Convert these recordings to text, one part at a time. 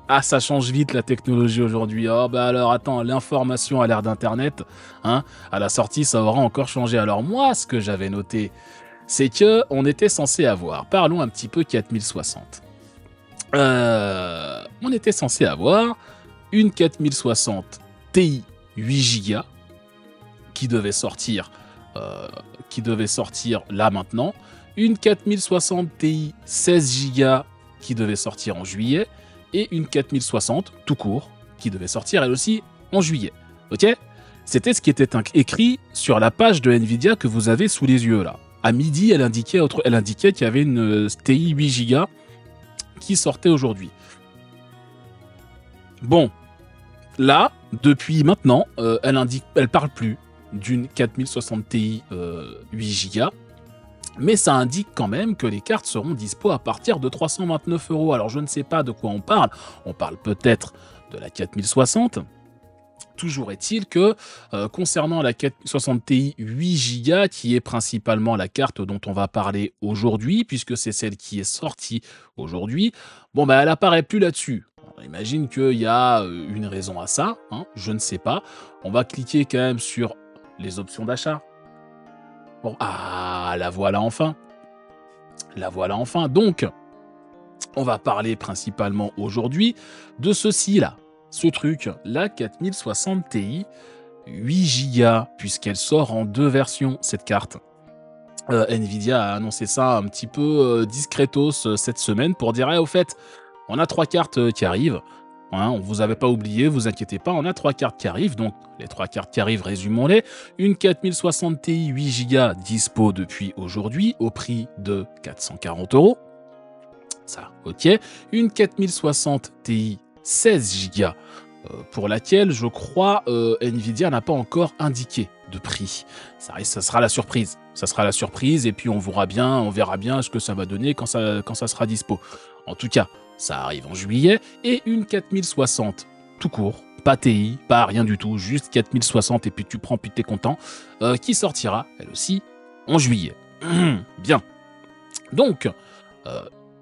Ah, ça change vite la technologie aujourd'hui. Oh, bah alors attends, l'information à l'ère d'Internet, hein, à la sortie, ça aura encore changé. Alors moi, ce que j'avais noté, c'est que on était censé avoir, parlons un petit peu 4060. On était censé avoir une 4060 Ti 8 Go qui devait sortir, là maintenant, une 4060 Ti 16 Go qui devait sortir en juillet, et une 4060 tout court qui devait sortir elle aussi en juillet. Ok? C'était ce qui était écrit sur la page de Nvidia que vous avez sous les yeux là. À midi, elle indiquait qu'il y avait une TI 8 Go qui sortait aujourd'hui. Bon, là, depuis maintenant, elle parle plus d'une 4060 Ti 8 Go, mais ça indique quand même que les cartes seront dispo à partir de 329 €. Alors je ne sais pas de quoi on parle peut-être de la 4060. Toujours est-il que concernant la 4060 Ti 8 Go, qui est principalement la carte dont on va parler aujourd'hui, puisque c'est celle qui est sortie aujourd'hui, bon bah elle apparaît plus là-dessus. On imagine qu'il y a une raison à ça, hein, je ne sais pas. On va cliquer quand même sur les options d'achat. Bon, ah, la voilà enfin. La voilà enfin. Donc, on va parler principalement aujourd'hui de ceci-là. Ce truc, la 4060 Ti 8 Go, puisqu'elle sort en 2 versions, cette carte. Nvidia a annoncé ça un petit peu discretos cette semaine pour dire au fait, on a 3 cartes qui arrivent. Hein, on vous avait pas oublié, vous inquiétez pas, on a 3 cartes qui arrivent. Donc, les 3 cartes qui arrivent, résumons-les. Une 4060 Ti 8 Go dispo depuis aujourd'hui au prix de 440 €. Ça, ok. Une 4060 Ti 16 Go pour laquelle, je crois, Nvidia n'a pas encore indiqué de prix. Ça sera la surprise. Ça sera la surprise et puis on verra bien ce que ça va donner quand ça sera dispo. En tout cas, ça arrive en juillet. Et une 4060 tout court, pas TI, pas rien du tout, juste 4060 et puis tu prends puis t'es content, qui sortira elle aussi en juillet. Bien. Donc,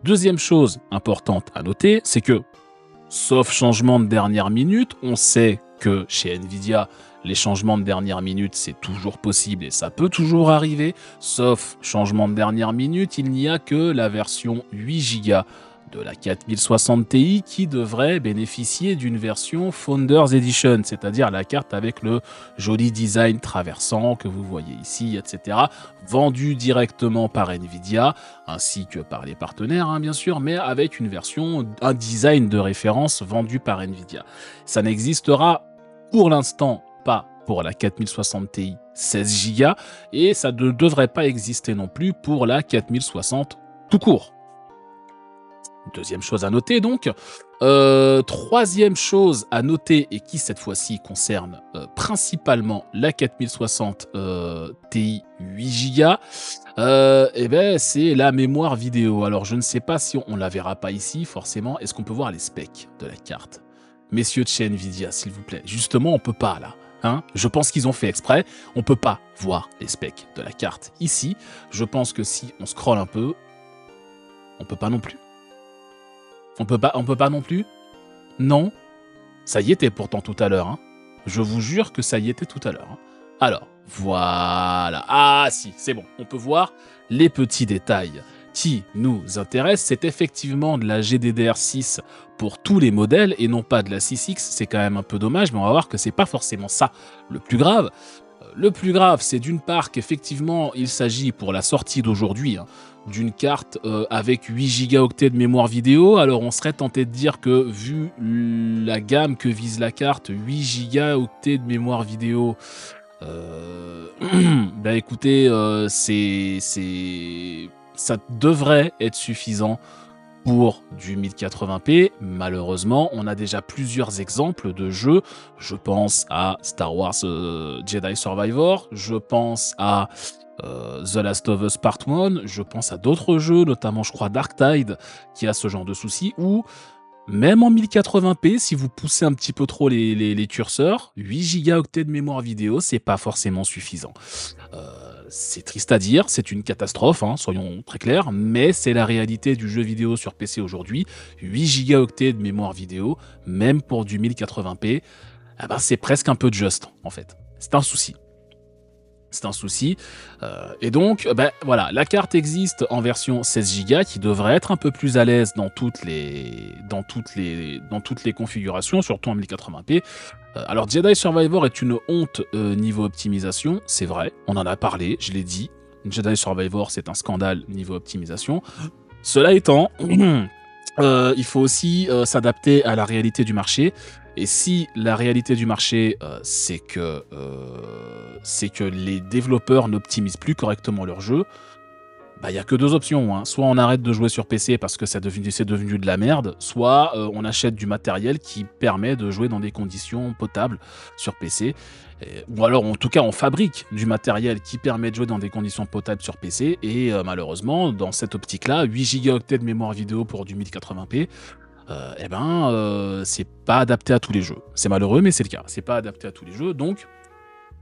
deuxième chose importante à noter, c'est que, sauf changement de dernière minute, on sait que chez Nvidia, les changements de dernière minute, c'est toujours possible et ça peut toujours arriver. Sauf changement de dernière minute, il n'y a que la version 8 Go de la 4060 Ti qui devrait bénéficier d'une version Founders Edition, c'est-à-dire la carte avec le joli design traversant que vous voyez ici, etc., vendu directement par Nvidia, ainsi que par les partenaires, hein, bien sûr, mais avec une version, un design de référence vendu par Nvidia. Ça n'existera pour l'instant pas pour la 4060 Ti 16 Go, et ça ne devrait pas exister non plus pour la 4060 tout court. Deuxième chose à noter donc. Troisième chose à noter et qui cette fois-ci concerne principalement la 4060 Ti 8 Go, eh ben, c'est la mémoire vidéo. Alors je ne sais pas si on la verra pas ici forcément. Est-ce qu'on peut voir les specs de la carte? Messieurs de chez Nvidia, s'il vous plaît. Justement, on peut pas là. Hein, je pense qu'ils ont fait exprès. On peut pas voir les specs de la carte ici. Je pense que si on scrolle un peu, on peut pas non plus. On peut pas non plus? Non? Ça y était pourtant tout à l'heure. Hein. Je vous jure que ça y était tout à l'heure. Hein. Alors, voilà. Ah si, c'est bon. On peut voir les petits détails qui nous intéressent. C'est effectivement de la GDDR6 pour tous les modèles et non pas de la 6X. C'est quand même un peu dommage, mais on va voir que c'est pas forcément ça le plus grave. Le plus grave, c'est d'une part qu'effectivement, il s'agit pour la sortie d'aujourd'hui, hein, d'une carte avec 8 Go de mémoire vidéo. Alors on serait tenté de dire que vu la gamme que vise la carte, 8 Go de mémoire vidéo, bah écoutez, ça devrait être suffisant pour du 1080p. Malheureusement, on a déjà plusieurs exemples de jeux. Je pense à Star Wars Jedi Survivor, je pense à The Last of Us Part 1, je pense à d'autres jeux, notamment je crois Dark Tide, qui a ce genre de soucis, où même en 1080p, si vous poussez un petit peu trop les curseurs, 8 Go de mémoire vidéo, c'est pas forcément suffisant. c'est triste à dire, c'est une catastrophe, hein, soyons très clairs, mais c'est la réalité du jeu vidéo sur PC aujourd'hui. 8 Go de mémoire vidéo, même pour du 1080p, eh ben, c'est presque un peu juste, en fait. C'est un souci. C'est un souci. Et donc, ben, voilà, la carte existe en version 16 Go qui devrait être un peu plus à l'aise dans toutes les configurations, surtout en 1080p. Alors, Jedi Survivor est une honte niveau optimisation, c'est vrai, on en a parlé, je l'ai dit. Jedi Survivor, c'est un scandale niveau optimisation. Cela étant, il faut aussi s'adapter à la réalité du marché. Et si la réalité du marché, c'est que les développeurs n'optimisent plus correctement leur jeu, bah, y a que deux options, hein. Soit on arrête de jouer sur PC parce que c'est devenu de la merde, soit on achète du matériel qui permet de jouer dans des conditions potables sur PC. Ou alors, en tout cas, on fabrique du matériel qui permet de jouer dans des conditions potables sur PC. Et malheureusement, dans cette optique-là, 8 Go de mémoire vidéo pour du 1080p, c'est pas adapté à tous les jeux. C'est malheureux, mais c'est le cas. C'est pas adapté à tous les jeux, donc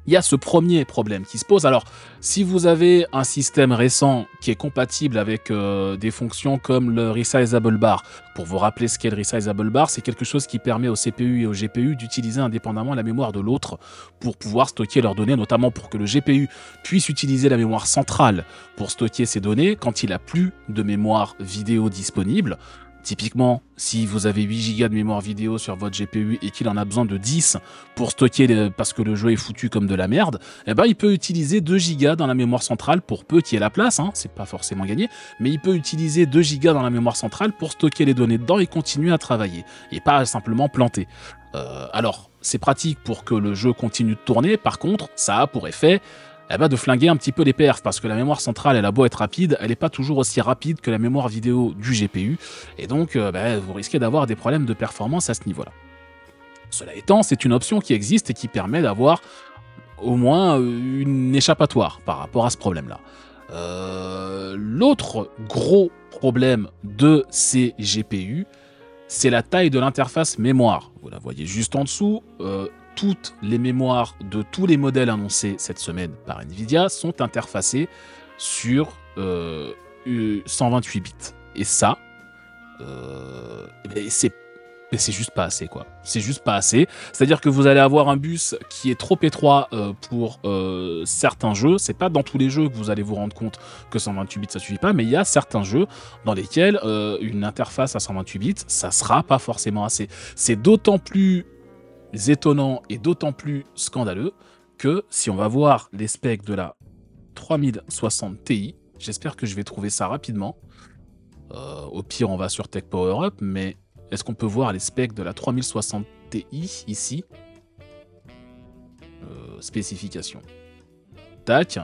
il y a ce premier problème qui se pose. Alors, si vous avez un système récent qui est compatible avec des fonctions comme le Resizable Bar, pour vous rappeler ce qu'est le Resizable Bar, c'est quelque chose qui permet au CPU et au GPU d'utiliser indépendamment la mémoire de l'autre pour pouvoir stocker leurs données, notamment pour que le GPU puisse utiliser la mémoire centrale pour stocker ses données quand il n'a plus de mémoire vidéo disponible. Typiquement, si vous avez 8 Go de mémoire vidéo sur votre GPU et qu'il en a besoin de 10 pour stocker parce que le jeu est foutu comme de la merde, eh ben il peut utiliser 2 Go dans la mémoire centrale pour peu qu'il y ait la place, hein, c'est pas forcément gagné, mais il peut utiliser 2 Go dans la mémoire centrale pour stocker les données dedans et continuer à travailler, et pas simplement planter. Alors, c'est pratique pour que le jeu continue de tourner, par contre, ça a pour effet de flinguer un petit peu les perfs, parce que la mémoire centrale, elle a beau être rapide, elle n'est pas toujours aussi rapide que la mémoire vidéo du GPU, et donc vous risquez d'avoir des problèmes de performance à ce niveau-là. Cela étant, c'est une option qui existe et qui permet d'avoir au moins une échappatoire par rapport à ce problème-là. L'autre gros problème de ces GPU, c'est la taille de l'interface mémoire. Vous la voyez juste en dessous. Toutes les mémoires de tous les modèles annoncés cette semaine par Nvidia sont interfacées sur 128 bits. Et ça, c'est juste pas assez, quoi. C'est juste pas assez. C'est-à-dire que vous allez avoir un bus qui est trop étroit pour certains jeux. C'est pas dans tous les jeux que vous allez vous rendre compte que 128 bits ça suffit pas, mais il y a certains jeux dans lesquels une interface à 128 bits, ça sera pas forcément assez. C'est d'autant plus étonnant et d'autant plus scandaleux que si on va voir les specs de la 3060 Ti, j'espère que je vais trouver ça rapidement. Au pire, on va sur Tech Power Up, mais est-ce qu'on peut voir les specs de la 3060 Ti ici? Spécification. Tac.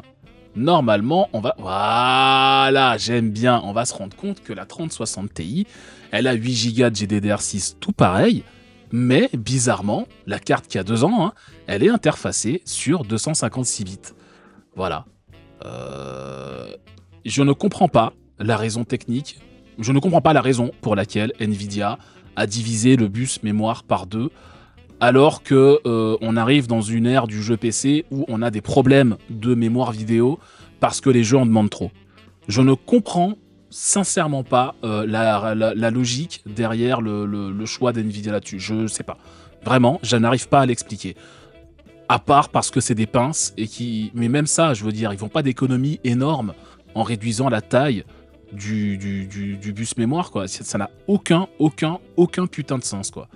Normalement, on va... Voilà, j'aime bien. On va se rendre compte que la 3060 Ti, elle a 8 Go de GDDR6 tout pareil, mais bizarrement, la carte qui a 2 ans, hein, elle est interfacée sur 256 bits. Voilà. Je ne comprends pas la raison technique, je ne comprends pas la raison pour laquelle Nvidia a divisé le bus mémoire par 2, alors que on arrive dans une ère du jeu PC où on a des problèmes de mémoire vidéo parce que les jeux en demandent trop. Je ne comprends sincèrement pas la logique derrière le choix d'Nvidia là-dessus. Je sais pas. Vraiment, je n'arrive pas à l'expliquer. À part parce que c'est des pinces et qui... Mais même ça, je veux dire, ils font pas d'économie énorme en réduisant la taille du bus mémoire, quoi. Ça n'a aucun putain de sens, quoi.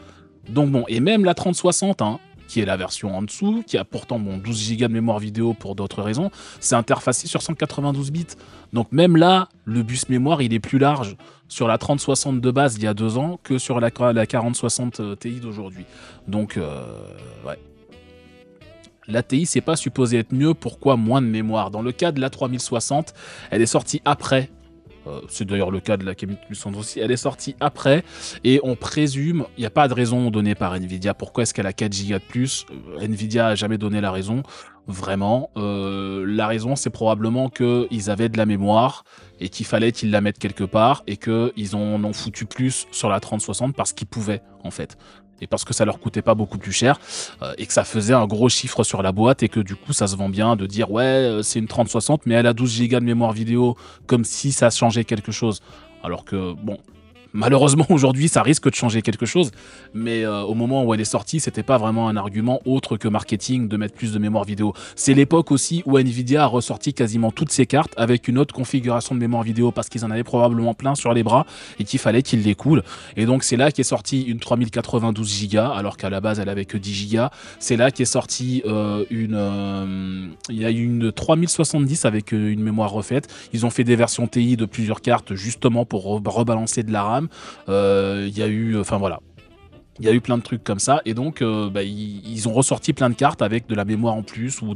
Donc bon, et même la 3060, hein, qui est la version en dessous, qui a pourtant 12 Go de mémoire vidéo pour d'autres raisons, c'est interfacé sur 192 bits. Donc même là, le bus mémoire, il est plus large sur la 3060 de base il y a 2 ans que sur la 4060 Ti d'aujourd'hui. Donc, ouais. La Ti, c'est pas supposé être mieux, pourquoi moins de mémoire? Dans le cas de la 3060, elle est sortie après. C'est d'ailleurs le cas de la 4800 aussi, elle est sortie après et on présume, il n'y a pas de raison donnée par Nvidia, pourquoi est-ce qu'elle a 4 Go de plus, Nvidia n'a jamais donné la raison, vraiment. La raison, c'est probablement qu'ils avaient de la mémoire et qu'il fallait qu'ils la mettent quelque part et qu'ils en ont foutu plus sur la 3060 parce qu'ils pouvaient, en fait. Et parce que ça leur coûtait pas beaucoup plus cher et que ça faisait un gros chiffre sur la boîte et que du coup ça se vend bien de dire ouais c'est une 3060 mais elle a 12 Go de mémoire vidéo comme si ça changeait quelque chose. Alors que bon, malheureusement aujourd'hui ça risque de changer quelque chose, mais au moment où elle est sortie c'était pas vraiment un argument autre que marketing de mettre plus de mémoire vidéo. C'est l'époque aussi où Nvidia a ressorti quasiment toutes ses cartes avec une autre configuration de mémoire vidéo parce qu'ils en avaient probablement plein sur les bras et qu'il fallait qu'ils les coulent. Et donc c'est là qu'est sortie une 3092 Go alors qu'à la base elle avait que 10 Go. C'est là qu'est sortie il y a eu une 3070 avec une mémoire refaite. Ils ont fait des versions TI de plusieurs cartes justement pour rebalancer de la RAM. Il y a eu, enfin voilà, il y a eu plein de trucs comme ça et donc ils ont ressorti plein de cartes avec de la mémoire en plus ou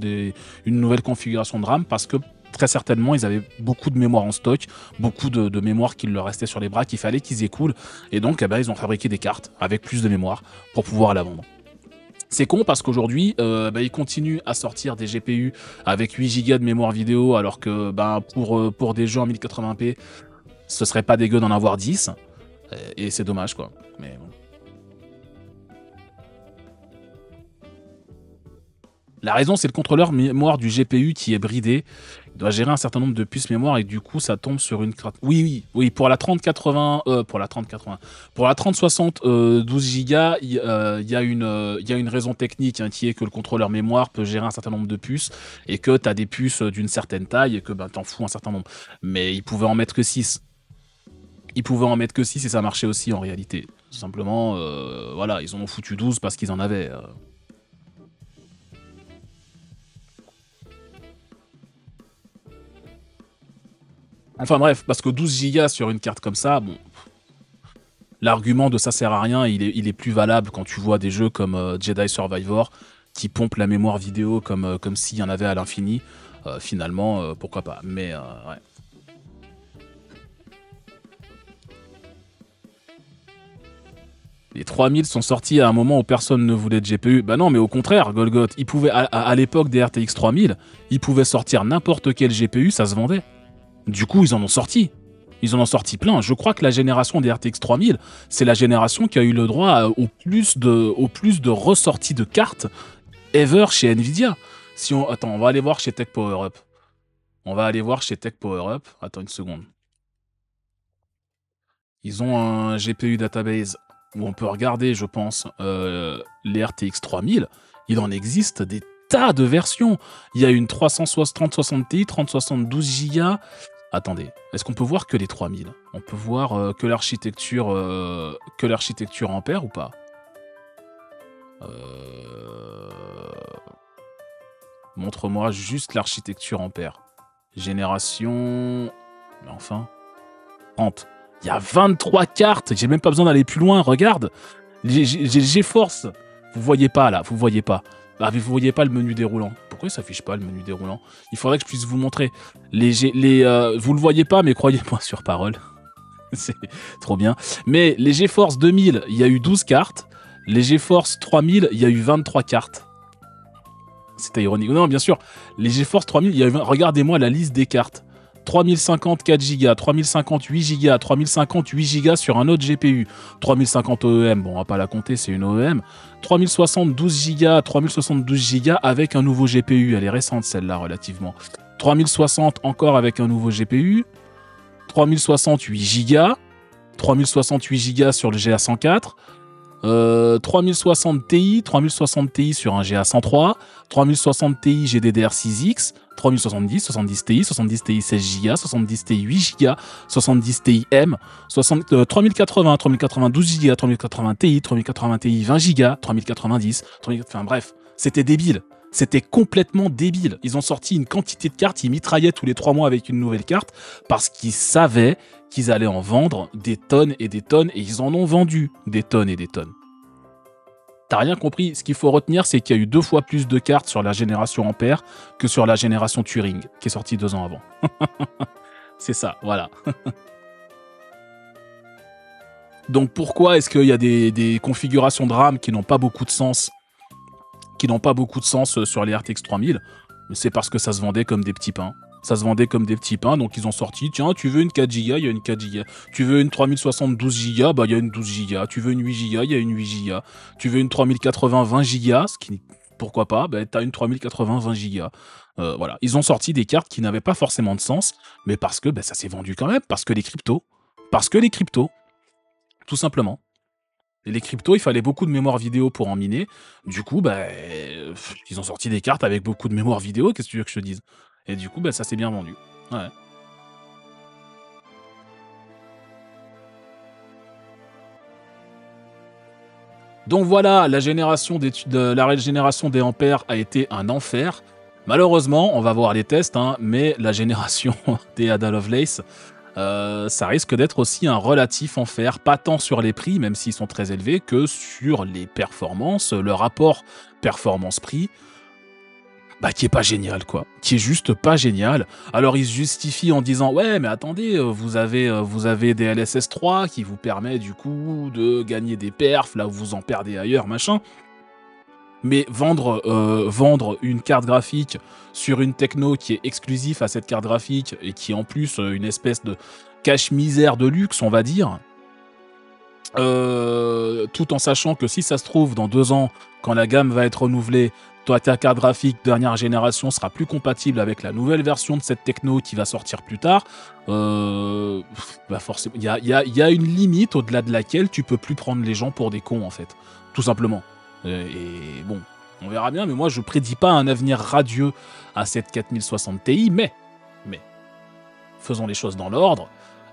une nouvelle configuration de RAM parce que très certainement ils avaient beaucoup de mémoire en stock, beaucoup de mémoire qui leur restait sur les bras qu'il fallait qu'ils écoulent et donc ils ont fabriqué des cartes avec plus de mémoire pour pouvoir la vendre. C'est con parce qu'aujourd'hui, ils continuent à sortir des GPU avec 8 Go de mémoire vidéo alors que pour des jeux en 1080p, ce serait pas dégueu d'en avoir 10. Et c'est dommage, quoi. Mais bon. La raison, c'est le contrôleur mémoire du GPU qui est bridé. Il doit gérer un certain nombre de puces mémoire et du coup, ça tombe sur une... Oui, pour la 3080... pour la 3080... Pour la 3060 12 Go, il y a une raison technique qui est que le contrôleur mémoire peut gérer un certain nombre de puces et que tu as des puces d'une certaine taille et que t'en fous un certain nombre. Mais il pouvait en mettre que 6. Ils pouvaient en mettre que 6 et ça marchait aussi en réalité. Tout simplement, voilà, ils en ont foutu 12 parce qu'ils en avaient. Enfin bref, parce que 12 Go sur une carte comme ça, bon, l'argument de ça sert à rien, il est plus valable quand tu vois des jeux comme Jedi Survivor qui pompent la mémoire vidéo comme s'il y en avait à l'infini. Finalement, pourquoi pas. Mais ouais. Les 3000 sont sortis à un moment où personne ne voulait de GPU. Bah non, mais au contraire, Golgoth, ils pouvaient, à l'époque des RTX 3000, ils pouvaient sortir n'importe quel GPU, ça se vendait. Du coup, ils en ont sorti. Ils en ont sorti plein. Je crois que la génération des RTX 3000, c'est la génération qui a eu le droit au plus de ressorties de cartes ever chez Nvidia. Attends, on va aller voir chez Tech Power Up. On va aller voir chez Tech Power Up. Attends une seconde. Ils ont un GPU database où on peut regarder, je pense, les RTX 3000. Il en existe des tas de versions. Il y a une 3060 Ti, 3072 Go. Attendez, est-ce qu'on peut voir que les 3000? On peut voir que l'architecture Ampère ou pas? Montre-moi juste l'architecture Ampère. Génération... Mais enfin... 30. Il y a 23 cartes, j'ai même pas besoin d'aller plus loin, regarde. J'ai GeForce. Vous voyez pas là, vous voyez pas. Vous voyez pas le menu déroulant. Pourquoi il s'affiche pas le menu déroulant? Il faudrait que je puisse vous montrer. Vous le voyez pas, mais croyez-moi sur parole. C'est trop bien. Mais les GeForce 2000, il y a eu 12 cartes. Les GeForce 3000, il y a eu 23 cartes. C'était ironique. Non, bien sûr. Les GeForce 3000, regardez-moi la liste des cartes. 3050 4 Go, 3050 8 Go, 3050 8 Go sur un autre GPU, 3050 OEM, bon on va pas la compter, c'est une OEM, 3060 12 Go, 3072 Go avec un nouveau GPU, elle est récente celle-là relativement, 3060 encore avec un nouveau GPU, 3060 8 Go, 3068 Go sur le GA104, 3060 Ti sur un GA103, 3060 Ti GDDR6X, 3070, 70 Ti, 70 Ti 16 Go, 70 Ti 8 Go, 70 Ti M, 3080, 3080 12 Go, 3080 Ti, 3080 Ti 20 Go, 3090, enfin bref, c'était débile. C'était complètement débile. Ils ont sorti une quantité de cartes, ils mitraillaient tous les 3 mois avec une nouvelle carte parce qu'ils savaient qu'ils allaient en vendre des tonnes et ils en ont vendu des tonnes et des tonnes. T'as rien compris. Ce qu'il faut retenir, c'est qu'il y a eu 2 fois plus de cartes sur la génération Ampère que sur la génération Turing, qui est sortie 2 ans avant. C'est ça, voilà. Donc pourquoi est-ce qu'il y a des configurations de RAM qui n'ont pas beaucoup de sens qui n'ont pas beaucoup de sens sur les RTX 3000, mais c'est parce que ça se vendait comme des petits pains. Ça se vendait comme des petits pains, donc ils ont sorti, tiens, tu veux une 4 Go, il y a une 4 Go. Tu veux une 3072 Go, bah il y a une 12 Go. Tu veux une 8 Go, il y a une 8 Go. Tu veux une 3080 20 Go, ce qui, pourquoi pas, bah t'as une 3080 20 Go. Voilà, ils ont sorti des cartes qui n'avaient pas forcément de sens, mais parce que bah, ça s'est vendu quand même, parce que les cryptos, tout simplement. Et les cryptos, il fallait beaucoup de mémoire vidéo pour en miner. Du coup, bah, ils ont sorti des cartes avec beaucoup de mémoire vidéo, qu'est-ce que tu veux que je te dise? Et du coup, bah, ça s'est bien vendu. Ouais. Donc voilà, la régénération des ampères a été un enfer. Malheureusement, on va voir les tests, hein, mais la génération des Ada Lovelace, ça risque d'être aussi un relatif enfer, pas tant sur les prix, même s'ils sont très élevés, que sur les performances, le rapport performance-prix, bah, qui est pas génial, quoi. Qui est juste pas génial. Alors, ils se justifient en disant, ouais, mais attendez, vous avez des LSS 3 qui vous permet, du coup, de gagner des perfs, là où vous en perdez ailleurs, machin. Mais vendre une carte graphique sur une techno qui est exclusif à cette carte graphique et qui est en plus une espèce de cache-misère de luxe, on va dire, tout en sachant que si ça se trouve, dans 2 ans, quand la gamme va être renouvelée, toi, ta carte graphique dernière génération sera plus compatible avec la nouvelle version de cette techno qui va sortir plus tard. Bah forcément, il y a une limite au-delà de laquelle tu peux plus prendre les gens pour des cons, en fait. Tout simplement. Et bon, on verra bien, mais moi, je prédis pas un avenir radieux à cette 4060 Ti, mais faisons les choses dans l'ordre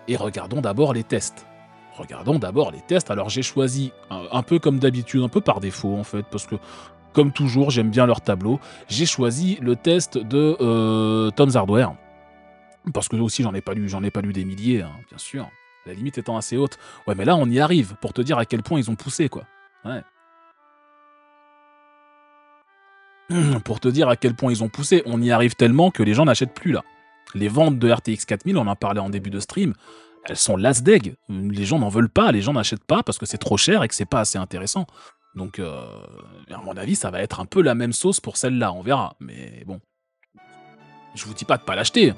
et regardons d'abord les tests. Alors j'ai choisi, un peu comme d'habitude, un peu par défaut en fait, parce que comme toujours j'aime bien leur tableau, j'ai choisi le test de Tom's Hardware, parce que aussi j'en ai pas lu des milliers, hein, bien sûr, la limite étant assez haute. Ouais mais là on y arrive, pour te dire à quel point ils ont poussé quoi. Ouais. Pour te dire à quel point ils ont poussé, on y arrive tellement que les gens n'achètent plus là. Les ventes de RTX 4000, on en parlait en début de stream, elles sont las-deg. Les gens n'en veulent pas, les gens n'achètent pas parce que c'est trop cher et que c'est pas assez intéressant. Donc, à mon avis, ça va être un peu la même sauce pour celle-là, on verra. Mais bon, je vous dis pas de pas l'acheter.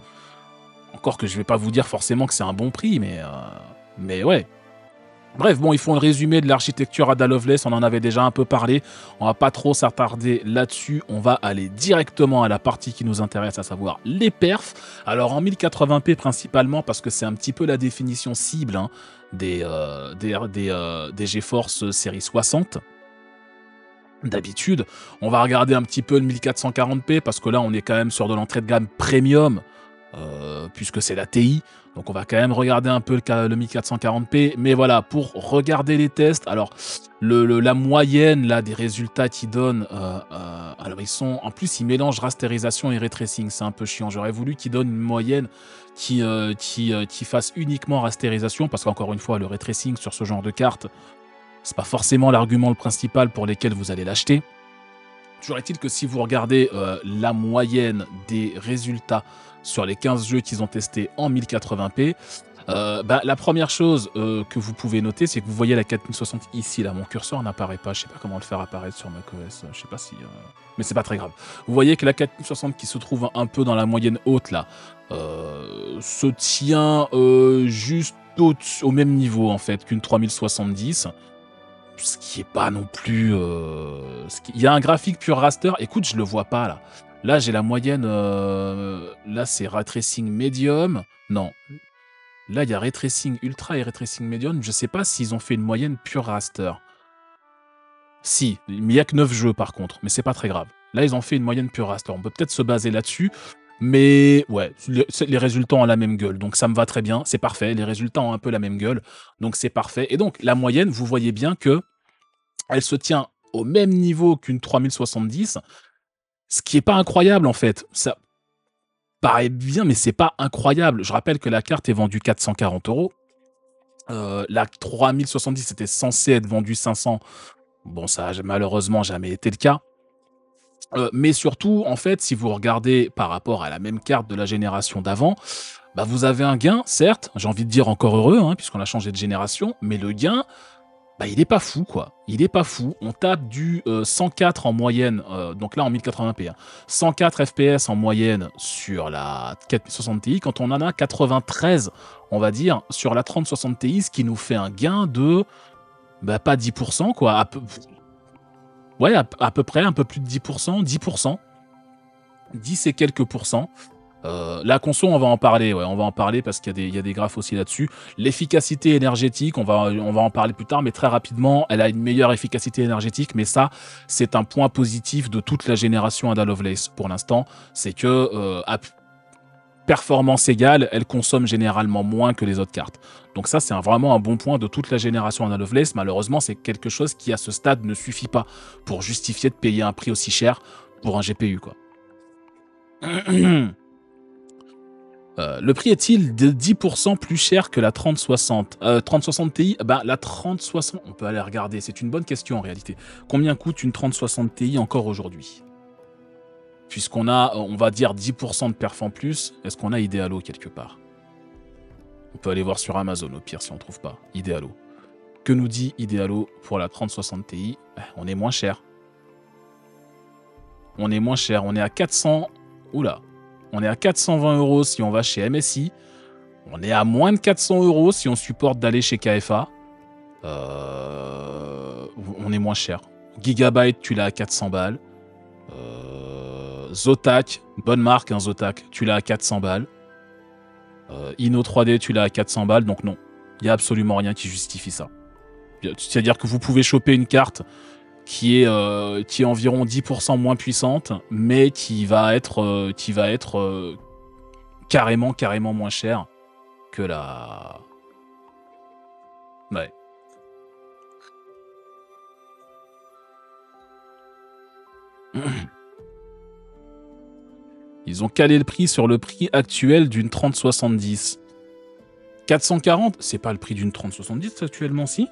Encore que je vais pas vous dire forcément que c'est un bon prix, mais ouais. Bref, bon, ils font le résumé de l'architecture Ada Lovelace, on en avait déjà un peu parlé, on va pas trop s'attarder là-dessus, on va aller directement à la partie qui nous intéresse, à savoir les perfs. Alors en 1080p principalement, parce que c'est un petit peu la définition cible hein, des GeForce série 60. D'habitude, on va regarder un petit peu le 1440p, parce que là on est quand même sur de l'entrée de gamme premium, puisque c'est la TI. Donc on va quand même regarder un peu le 1440p, mais voilà, pour regarder les tests, alors la moyenne là des résultats qu'ils donnent, alors ils sont, en plus ils mélangent rasterisation et ray tracing, c'est un peu chiant. J'aurais voulu qu'ils donnent une moyenne qui fasse uniquement rasterisation, parce qu'encore une fois, le ray tracing sur ce genre de carte, c'est pas forcément l'argument le principal pour lequel vous allez l'acheter. Toujours est-il que si vous regardez la moyenne des résultats sur les 15 jeux qu'ils ont testés en 1080p, bah, la première chose que vous pouvez noter, c'est que vous voyez la 4060 ici, là, mon curseur n'apparaît pas, je sais pas comment le faire apparaître sur macOS, je sais pas si... Mais c'est pas très grave. Vous voyez que la 4060 qui se trouve un peu dans la moyenne haute, là, se tient juste au même niveau, en fait, qu'une 3070, ce qui est pas non plus... Il y a un graphique pur raster, écoute, je le vois pas, là. Là, j'ai la moyenne... là, c'est ray tracing medium. Non. Là, il y a ray tracing ultra et ray tracing medium. Je sais pas s'ils ont fait une moyenne pure raster. Si, mais il n'y a que 9 jeux, par contre. Mais c'est pas très grave. Là, ils ont fait une moyenne pure raster. On peut peut-être se baser là-dessus. Mais ouais, les résultats ont la même gueule. Donc ça me va très bien. C'est parfait. Les résultats ont un peu la même gueule. Donc c'est parfait. Et donc, la moyenne, vous voyez bien que elle se tient au même niveau qu'une 3070. Ce qui est pas incroyable en fait, ça paraît bien, mais c'est pas incroyable. Je rappelle que la carte est vendue 440 €. La 3070 était censée être vendue 500. Bon, ça a malheureusement jamais été le cas. Mais surtout, en fait, si vous regardez par rapport à la même carte de la génération d'avant, bah vous avez un gain, certes, j'ai envie de dire encore heureux, hein, puisqu'on a changé de génération, mais le gain, bah, il est pas fou, quoi. Il est pas fou. On tape du 104 en moyenne, donc là en 1080p, hein, 104 FPS en moyenne sur la 4060 Ti, quand on en a 93, on va dire, sur la 3060 Ti, ce qui nous fait un gain de, bah, pas 10%, quoi. Ouais, à peu près, un peu plus de 10%, 10%, 10 et quelques pourcents. La conso, on va en parler, ouais, on va en parler parce qu'il y a des graphes aussi là-dessus. L'efficacité énergétique, on va en parler plus tard, mais très rapidement, elle a une meilleure efficacité énergétique, mais ça, c'est un point positif de toute la génération Ada Lovelace pour l'instant, c'est que à performance égale, elle consomme généralement moins que les autres cartes. Donc ça, c'est vraiment un bon point de toute la génération Ada Lovelace. Malheureusement, c'est quelque chose qui, à ce stade, ne suffit pas pour justifier de payer un prix aussi cher pour un GPU, quoi. Le prix est-il de 10% plus cher que la 3060 3060 Ti, bah, la 3060, on peut aller regarder, c'est une bonne question en réalité. Combien coûte une 3060 Ti encore aujourd'hui? Puisqu'on a, on va dire 10% de perf en plus, est-ce qu'on a Idealo quelque part? On peut aller voir sur Amazon au pire si on trouve pas. Idealo. Que nous dit Idealo pour la 3060 Ti? On est moins cher. On est moins cher, on est à 400... Oula. On est à 420 € si on va chez MSI. On est à moins de 400 € si on supporte d'aller chez KFA. On est moins cher. Gigabyte, tu l'as à 400 balles. Zotac, bonne marque, hein, Zotac, tu l'as à 400 balles. Inno 3D, tu l'as à 400 balles. Donc non, il n'y a absolument rien qui justifie ça. C'est-à-dire que vous pouvez choper une carte qui est environ 10% moins puissante, mais qui va être carrément moins chère que la... Ouais. Ils ont calé le prix sur le prix actuel d'une 3070. 440, c'est pas le prix d'une 3070 actuellement, si?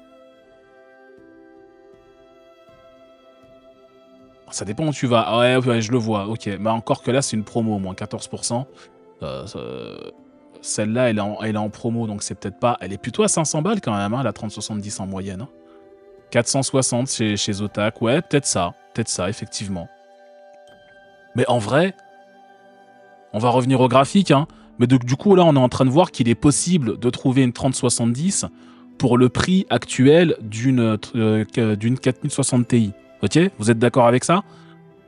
Ça dépend où tu vas. Ouais, je le vois, ok. Mais encore que là, c'est une promo, moins 14%. Celle-là, elle est en promo, donc c'est peut-être pas... Elle est plutôt à 500 balles quand même, hein, la 3070 en moyenne. Hein. 460 chez Zotac, ouais, peut-être ça, effectivement. Mais en vrai, on va revenir au graphique, hein. Mais du coup, là, on est en train de voir qu'il est possible de trouver une 3070 pour le prix actuel d'une 4060 Ti. Ok? Vous êtes d'accord avec ça?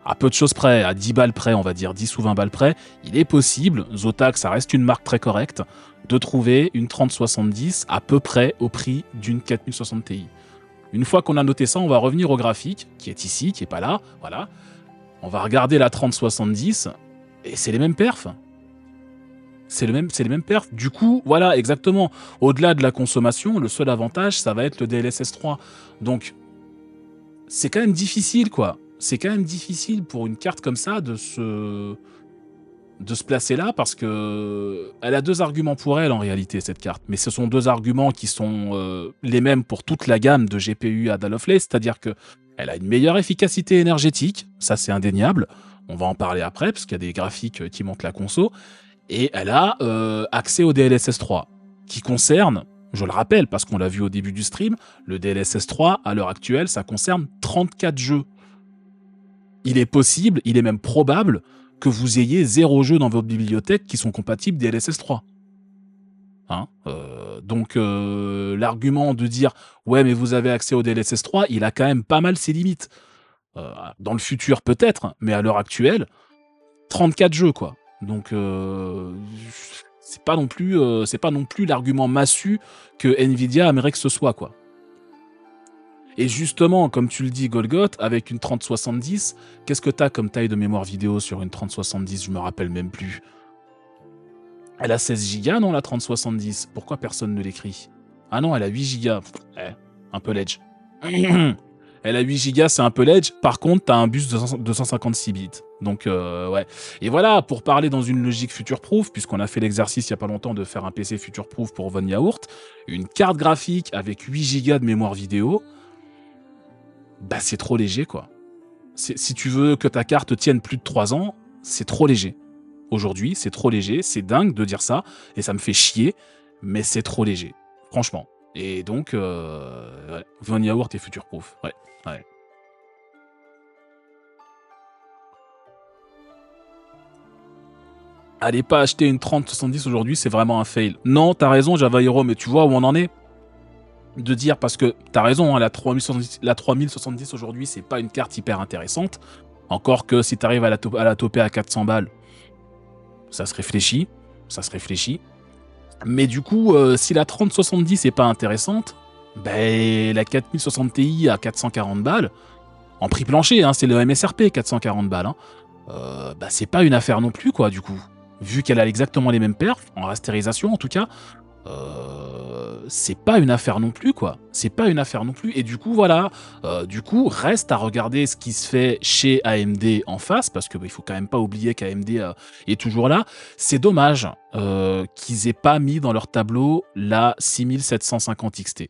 À peu de choses près, à 10 balles près, on va dire 10 ou 20 balles près, il est possible, Zotac, ça reste une marque très correcte, de trouver une 3070 à peu près au prix d'une 4060 Ti. Une fois qu'on a noté ça, on va revenir au graphique, qui est ici, qui est pas là, voilà. On va regarder la 3070, et c'est les mêmes perfs. C'est les mêmes perfs. Du coup, voilà, exactement. Au-delà de la consommation, le seul avantage, ça va être le DLSS 3. Donc, c'est quand même difficile, quoi. C'est quand même difficile pour une carte comme ça de se placer là, parce que elle a deux arguments pour elle, en réalité, cette carte. Mais ce sont deux arguments qui sont les mêmes pour toute la gamme de GPU Ada Lovelace, c'est-à-dire que elle a une meilleure efficacité énergétique, ça c'est indéniable. On va en parler après, parce qu'il y a des graphiques qui montrent la conso. Et elle a accès au DLSS 3, qui concerne, je le rappelle, parce qu'on l'a vu au début du stream, le DLSS 3, à l'heure actuelle, ça concerne 34 jeux. Il est possible, il est même probable, que vous ayez 0 jeux dans votre bibliothèque qui sont compatibles DLSS 3. Hein, donc l'argument de dire « Ouais, mais vous avez accès au DLSS 3 », il a quand même pas mal ses limites. Dans le futur, peut-être, mais à l'heure actuelle, 34 jeux, quoi. Donc, c'est pas non plus l'argument massu que Nvidia aimerait que ce soit, quoi. Et justement, comme tu le dis, Golgoth, avec une 3070, qu'est-ce que t'as comme taille de mémoire vidéo sur une 3070? Je me rappelle même plus. Elle a 16 Go, non, la 3070? Pourquoi personne ne l'écrit? Ah non, elle a 8 Go. Un peu ledge. Elle a 8 Go, c'est un peu ledge. Par contre, t'as un bus de 256 bits. Donc, ouais. Et voilà, pour parler dans une logique future-proof, puisqu'on a fait l'exercice il n'y a pas longtemps de faire un PC future-proof pour Von Yaourt, une carte graphique avec 8 Go de mémoire vidéo, bah c'est trop léger, quoi. Si tu veux que ta carte tienne plus de 3 ans, c'est trop léger. Aujourd'hui, c'est trop léger, c'est dingue de dire ça, et ça me fait chier, mais c'est trop léger. Franchement. Et donc, ouais, Von Yaourt et Future Proof. Ouais, ouais. Allez pas acheter une 3070 aujourd'hui, c'est vraiment un fail. Non, t'as raison, Java Hero, mais tu vois où on en est de dire, parce que t'as raison, hein, la 3070 aujourd'hui, c'est pas une carte hyper intéressante. Encore que si t'arrives à la toper à 400 balles, ça se réfléchit. Ça se réfléchit. Mais du coup, si la 3070 est pas intéressante, ben la 4060 Ti à 440 balles, en prix plancher, hein, c'est le MSRP 440 balles, hein, bah c'est pas une affaire non plus, quoi, du coup. Vu qu'elle a exactement les mêmes perfs, en rasterisation en tout cas, c'est pas une affaire non plus, quoi. C'est pas une affaire non plus. Et du coup, voilà. Du coup, reste à regarder ce qui se fait chez AMD en face, parce que il faut quand même pas oublier qu'AMD est toujours là. C'est dommage qu'ils aient pas mis dans leur tableau la 6750 XT.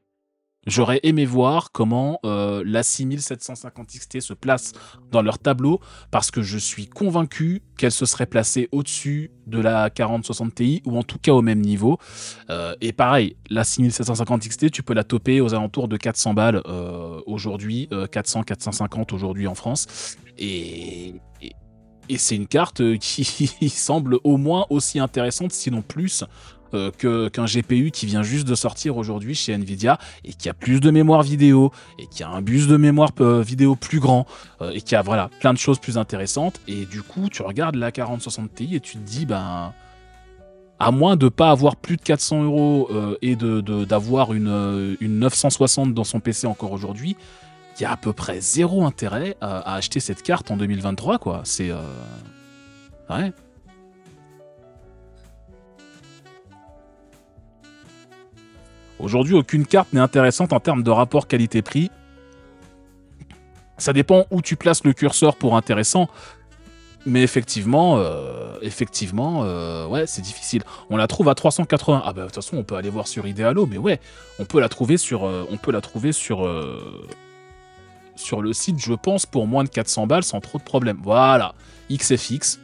J'aurais aimé voir comment la 6750 XT se place dans leur tableau, parce que je suis convaincu qu'elle se serait placée au-dessus de la 4060 Ti, ou en tout cas au même niveau. Et pareil, la 6750 XT, tu peux la toper aux alentours de 400 balles aujourd'hui, 400, 450 aujourd'hui en France. Et c'est une carte qui semble au moins aussi intéressante, sinon plus, qu'un GPU qui vient juste de sortir aujourd'hui chez Nvidia et qui a plus de mémoire vidéo et qui a un bus de mémoire vidéo plus grand et qui a voilà plein de choses plus intéressantes. Et du coup, tu regardes la 4060 Ti et tu te dis, ben, à moins de pas avoir plus de 400 euros et d'avoir une 960 dans son PC encore aujourd'hui, il y a à peu près zéro intérêt à acheter cette carte en 2023, quoi. C'est ouais. Aujourd'hui, aucune carte n'est intéressante en termes de rapport qualité-prix. Ça dépend où tu places le curseur pour intéressant. Mais effectivement, ouais, c'est difficile. On la trouve à 380. Ah bah de toute façon, on peut aller voir sur Idealo, mais ouais, on peut la trouver sur le site, je pense, pour moins de 400 balles sans trop de problèmes. Voilà, XFX.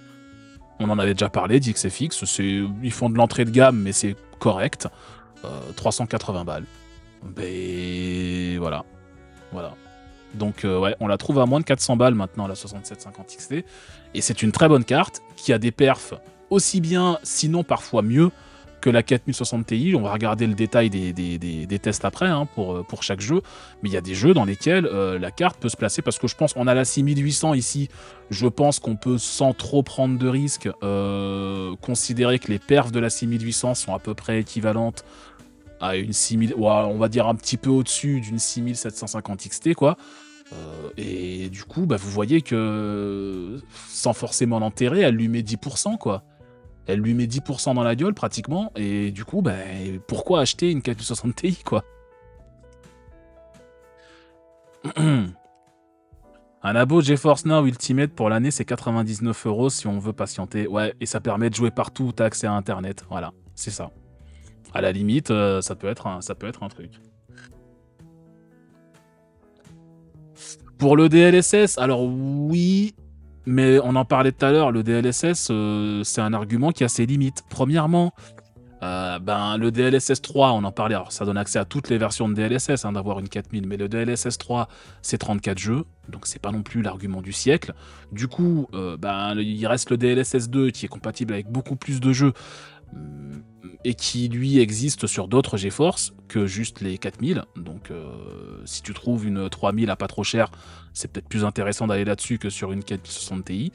On en avait déjà parlé d'XFX. Ils font de l'entrée de gamme, mais c'est correct. 380 balles. Ben voilà. Voilà. Donc ouais, on la trouve à moins de 400 balles maintenant, la 6750 XT. Et c'est une très bonne carte qui a des perfs aussi bien, sinon parfois mieux, que la 4060 Ti. On va regarder le détail des tests après hein, pour chaque jeu. Mais il y a des jeux dans lesquels la carte peut se placer, parce que je pense qu'on a la 6800 ici. Je pense qu'on peut, sans trop prendre de risques, considérer que les perfs de la 6800 sont à peu près équivalentes à une 6000, on va dire un petit peu au-dessus d'une 6750 XT, quoi. Et du coup, bah, vous voyez que, sans forcément l'enterrer, elle lui met 10%, quoi. Elle lui met 10% dans la gueule, pratiquement, et du coup, bah, pourquoi acheter une 4060 Ti, quoi? Un abo GeForce Now Ultimate pour l'année, c'est 99 € si on veut patienter. Ouais, et ça permet de jouer partout où t'as accès à Internet. Voilà, c'est ça. À la limite, ça peut être un truc. Pour le DLSS, alors oui, mais on en parlait tout à l'heure, le DLSS, c'est un argument qui a ses limites. Premièrement, ben, le DLSS 3, on en parlait, alors ça donne accès à toutes les versions de DLSS, hein, d'avoir une 4000, mais le DLSS 3, c'est 34 jeux, donc c'est pas non plus l'argument du siècle. Du coup, ben, il reste le DLSS 2 qui est compatible avec beaucoup plus de jeux, et qui lui existe sur d'autres GeForce que juste les 4000. Donc si tu trouves une 3000 à pas trop cher, c'est peut-être plus intéressant d'aller là-dessus que sur une 4060 Ti.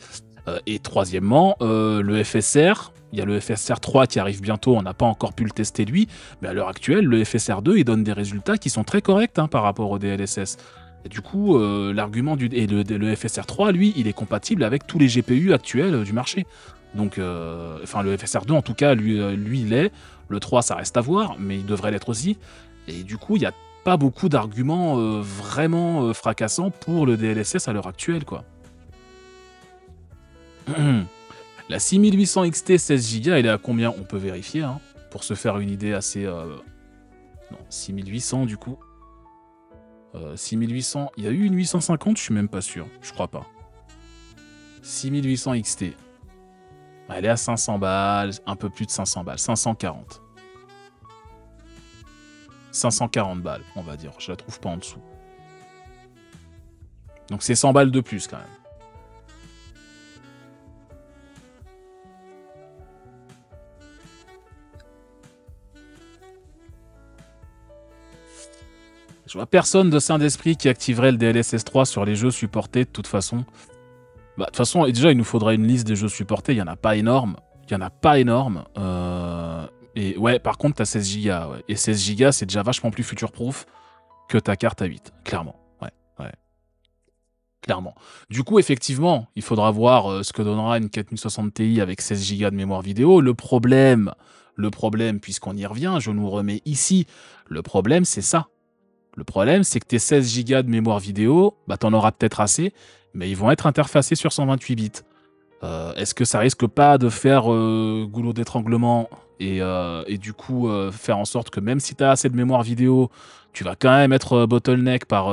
Et troisièmement, le FSR, il y a le FSR 3 qui arrive bientôt, on n'a pas encore pu le tester lui, mais à l'heure actuelle, le FSR 2, il donne des résultats qui sont très corrects hein, par rapport au DLSS. Et du coup, l'argument le FSR 3, lui, il est compatible avec tous les GPU actuels du marché. Donc, enfin, le FSR 2, en tout cas, lui il l'est. Le 3, ça reste à voir, mais il devrait l'être aussi. Et du coup, il n'y a pas beaucoup d'arguments vraiment fracassants pour le DLSS à l'heure actuelle, quoi. La 6800 XT 16 Go, elle est à combien? On peut vérifier, hein, pour se faire une idée assez... Non, 6800 du coup. 6800, il y a eu une 850, je suis même pas sûr, je crois pas. 6800 XT. Elle est à 500 balles, un peu plus de 500 balles, 540. 540 balles, on va dire. Je la trouve pas en dessous. Donc c'est 100 balles de plus quand même. Je vois personne de sain d'esprit qui activerait le DLSS 3 sur les jeux supportés de toute façon. Bah, de toute façon, déjà, il nous faudrait une liste des jeux supportés. Il n'y en a pas énorme. Il y en a pas énorme. Et ouais, par contre, t'as 16 Go. Ouais. Et 16 Go, c'est déjà vachement plus future-proof que ta carte à 8. Clairement. Ouais, ouais. Clairement. Du coup, effectivement, il faudra voir ce que donnera une 4060 Ti avec 16 Go de mémoire vidéo. Le problème, puisqu'on y revient, je nous remets ici. Le problème, c'est ça. Le problème, c'est que tes 16 Go de mémoire vidéo, bah, t'en auras peut-être assez, mais ils vont être interfacés sur 128 bits. Est-ce que ça risque pas de faire goulot d'étranglement et du coup faire en sorte que même si tu as assez de mémoire vidéo, tu vas quand même être bottleneck par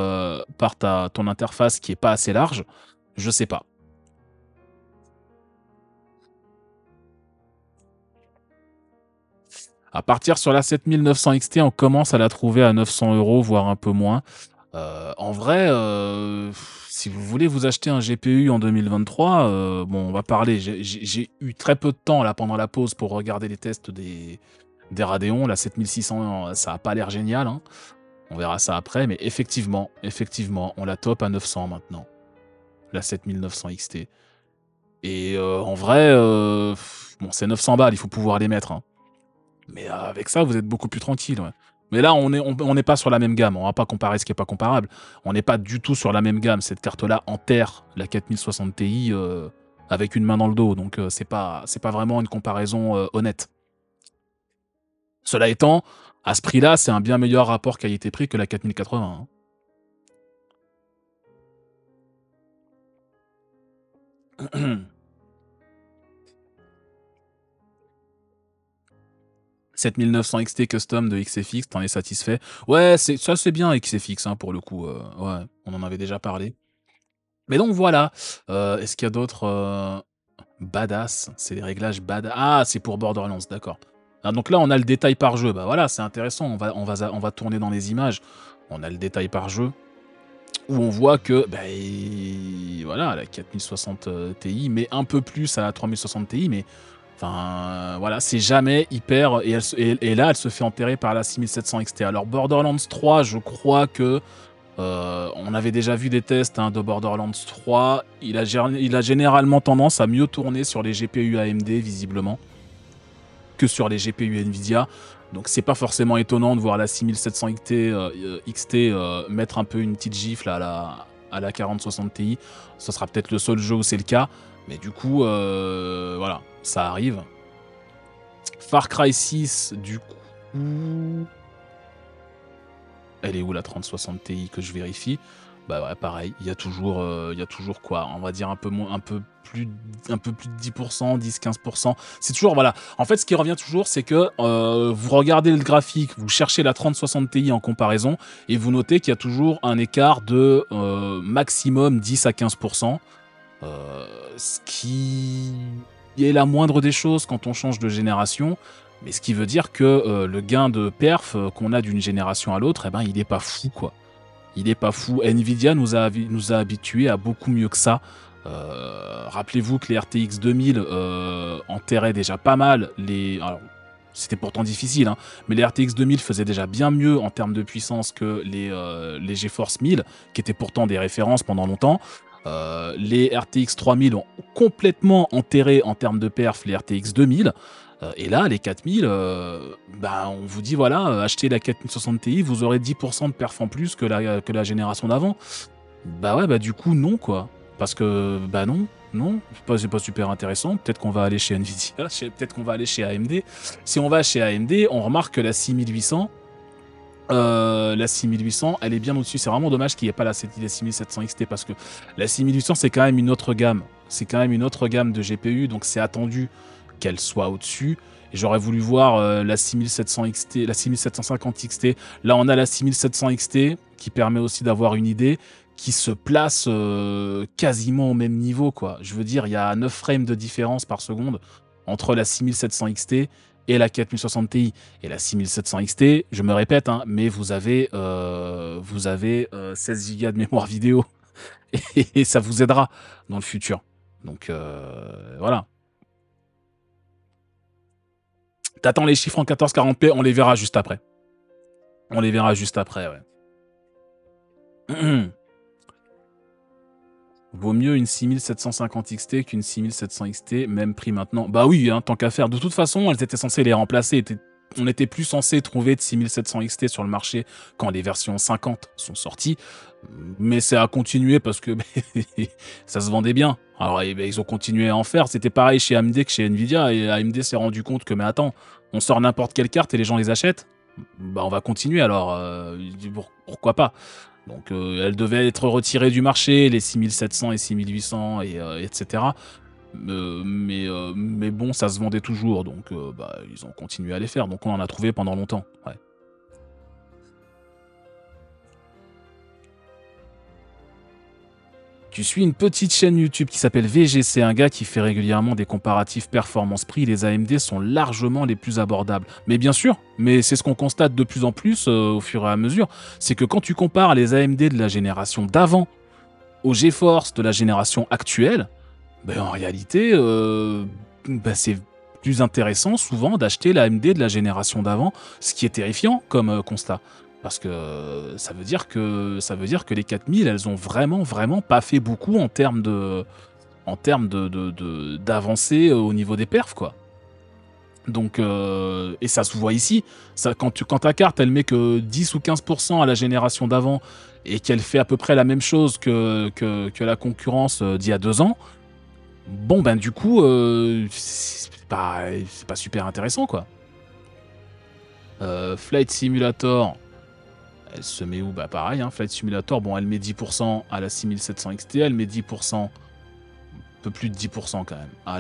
ton interface qui est pas assez large? Je sais pas. À partir sur la 7900 XT, on commence à la trouver à 900 €, voire un peu moins. En vrai, si vous voulez vous acheter un GPU en 2023, bon, on va parler. J'ai eu très peu de temps là pendant la pause pour regarder les tests des Radeon. La 7600, ça a pas l'air génial, hein. On verra ça après, mais effectivement, on la top à 900 maintenant, la 7900 XT. Et en vrai, bon, c'est 900 balles, il faut pouvoir les mettre, hein. Mais avec ça, vous êtes beaucoup plus tranquille, ouais. Mais là, on n'est pas sur la même gamme. On va pas comparer ce qui est pas comparable. On n'est pas du tout sur la même gamme. Cette carte-là enterre la 4060 Ti avec une main dans le dos. Donc c'est pas vraiment une comparaison honnête. Cela étant, à ce prix-là, c'est un bien meilleur rapport qualité-prix que la 4080. Hein. 7900 XT custom de XFX, t'en es satisfait? Ouais, ça c'est bien XFX, hein, pour le coup. Ouais, on en avait déjà parlé. Mais donc voilà. Est-ce qu'il y a d'autres badass? C'est les réglages badass. Ah, c'est pour Borderlands, d'accord. Ah, donc là, on a le détail par jeu. Bah voilà, c'est intéressant. On va tourner dans les images. On a le détail par jeu où on voit que bah, voilà, la 4060 Ti, mais un peu plus à la 3060 Ti, mais enfin voilà, c'est jamais hyper. Et là, elle se fait enterrer par la 6700 XT. Alors Borderlands 3, je crois que on avait déjà vu des tests de Borderlands 3. Il a généralement tendance à mieux tourner sur les GPU AMD, visiblement, que sur les GPU Nvidia. Donc c'est pas forcément étonnant de voir la 6700 XT mettre un peu une petite gifle à la 4060 Ti. Ce sera peut-être le seul jeu où c'est le cas. Mais du coup, voilà, ça arrive. Far Cry 6, du coup... Elle est où la 3060 Ti que je vérifie? Bah ouais, pareil, il y a toujours quoi? On va dire un peu plus de 10%, 10-15%. C'est toujours, voilà. En fait, ce qui revient toujours, c'est que vous regardez le graphique, vous cherchez la 3060 Ti en comparaison, et vous notez qu'il y a toujours un écart de maximum 10 à 15%. Ce qui est la moindre des choses quand on change de génération. Mais ce qui veut dire que le gain de perf qu'on a d'une génération à l'autre, eh ben, il est pas fou, quoi. Il est pas fou. Nvidia nous a habitués à beaucoup mieux que ça. Rappelez-vous que les RTX 2000 enterraient déjà pas mal les... Alors, c'était pourtant difficile, hein, mais les RTX 2000 faisaient déjà bien mieux en termes de puissance que les GeForce 1000, qui étaient pourtant des références pendant longtemps. Les RTX 3000 ont complètement enterré en termes de perf les RTX 2000. Et là, les 4000, bah, on vous dit, voilà, achetez la 4060 Ti, vous aurez 10% de perf en plus que la génération d'avant. Bah ouais, bah du coup, non, quoi. Parce que, bah non, c'est pas super intéressant. Peut-être qu'on va aller chez Nvidia, peut-être qu'on va aller chez AMD. Si on va chez AMD, on remarque que la 6800, elle est bien au-dessus. C'est vraiment dommage qu'il n'y ait pas la 6700 XT parce que la 6800, c'est quand même une autre gamme. C'est quand même une autre gamme de GPU, donc c'est attendu qu'elle soit au-dessus. Et j'aurais voulu voir la 6700 XT, la 6750 XT. Là, on a la 6700 XT qui permet aussi d'avoir une idée, qui se place quasiment au même niveau, quoi. Je veux dire, il y a 9 frames de différence par seconde entre la 6700 XT et la 4060 Ti et la 6700 XT, je me répète, hein, mais vous avez 16 Go de mémoire vidéo et ça vous aidera dans le futur. Donc voilà. T'attends les chiffres en 1440p, on les verra juste après. On les verra juste après, ouais. Vaut mieux une 6750 XT qu'une 6700 XT, même prix maintenant. Bah oui, hein, tant qu'à faire. De toute façon, elles étaient censées les remplacer. On n'était plus censé trouver de 6700 XT sur le marché quand les versions 50 sont sorties. Mais ça a continué parce que ça se vendait bien. Alors ils ont continué à en faire. C'était pareil chez AMD que chez Nvidia. Et AMD s'est rendu compte que, mais attends, on sort n'importe quelle carte et les gens les achètent. Bah on va continuer alors. Pourquoi pas? Donc elle devait être retirée du marché, les 6700 et 6800 etc. Mais bon, ça se vendait toujours, donc bah, ils ont continué à les faire. Donc on en a trouvé pendant longtemps. Ouais. Tu suis une petite chaîne YouTube qui s'appelle VGC, un gars qui fait régulièrement des comparatifs performance-prix. Les AMD sont largement les plus abordables. Mais bien sûr, mais c'est ce qu'on constate de plus en plus au fur et à mesure, c'est que quand tu compares les AMD de la génération d'avant aux GeForce de la génération actuelle, ben en réalité, c'est plus intéressant souvent d'acheter la AMD de la génération d'avant, ce qui est terrifiant comme constat. Parce que ça veut dire que les 4000, elles ont vraiment pas fait beaucoup en termes d'avancée au niveau des perfs, quoi. Donc, et ça se voit ici. Quand ta carte, elle met que 10 ou 15% à la génération d'avant et qu'elle fait à peu près la même chose que la concurrence d'il y a 2 ans, bon, ben du coup, c'est pas super intéressant, quoi. Flight Simulator, elle se met où? Bah pareil, hein, Flight Simulator, bon, elle met 10% à la 6700 XT, elle met 10%, un peu plus de 10% quand même, à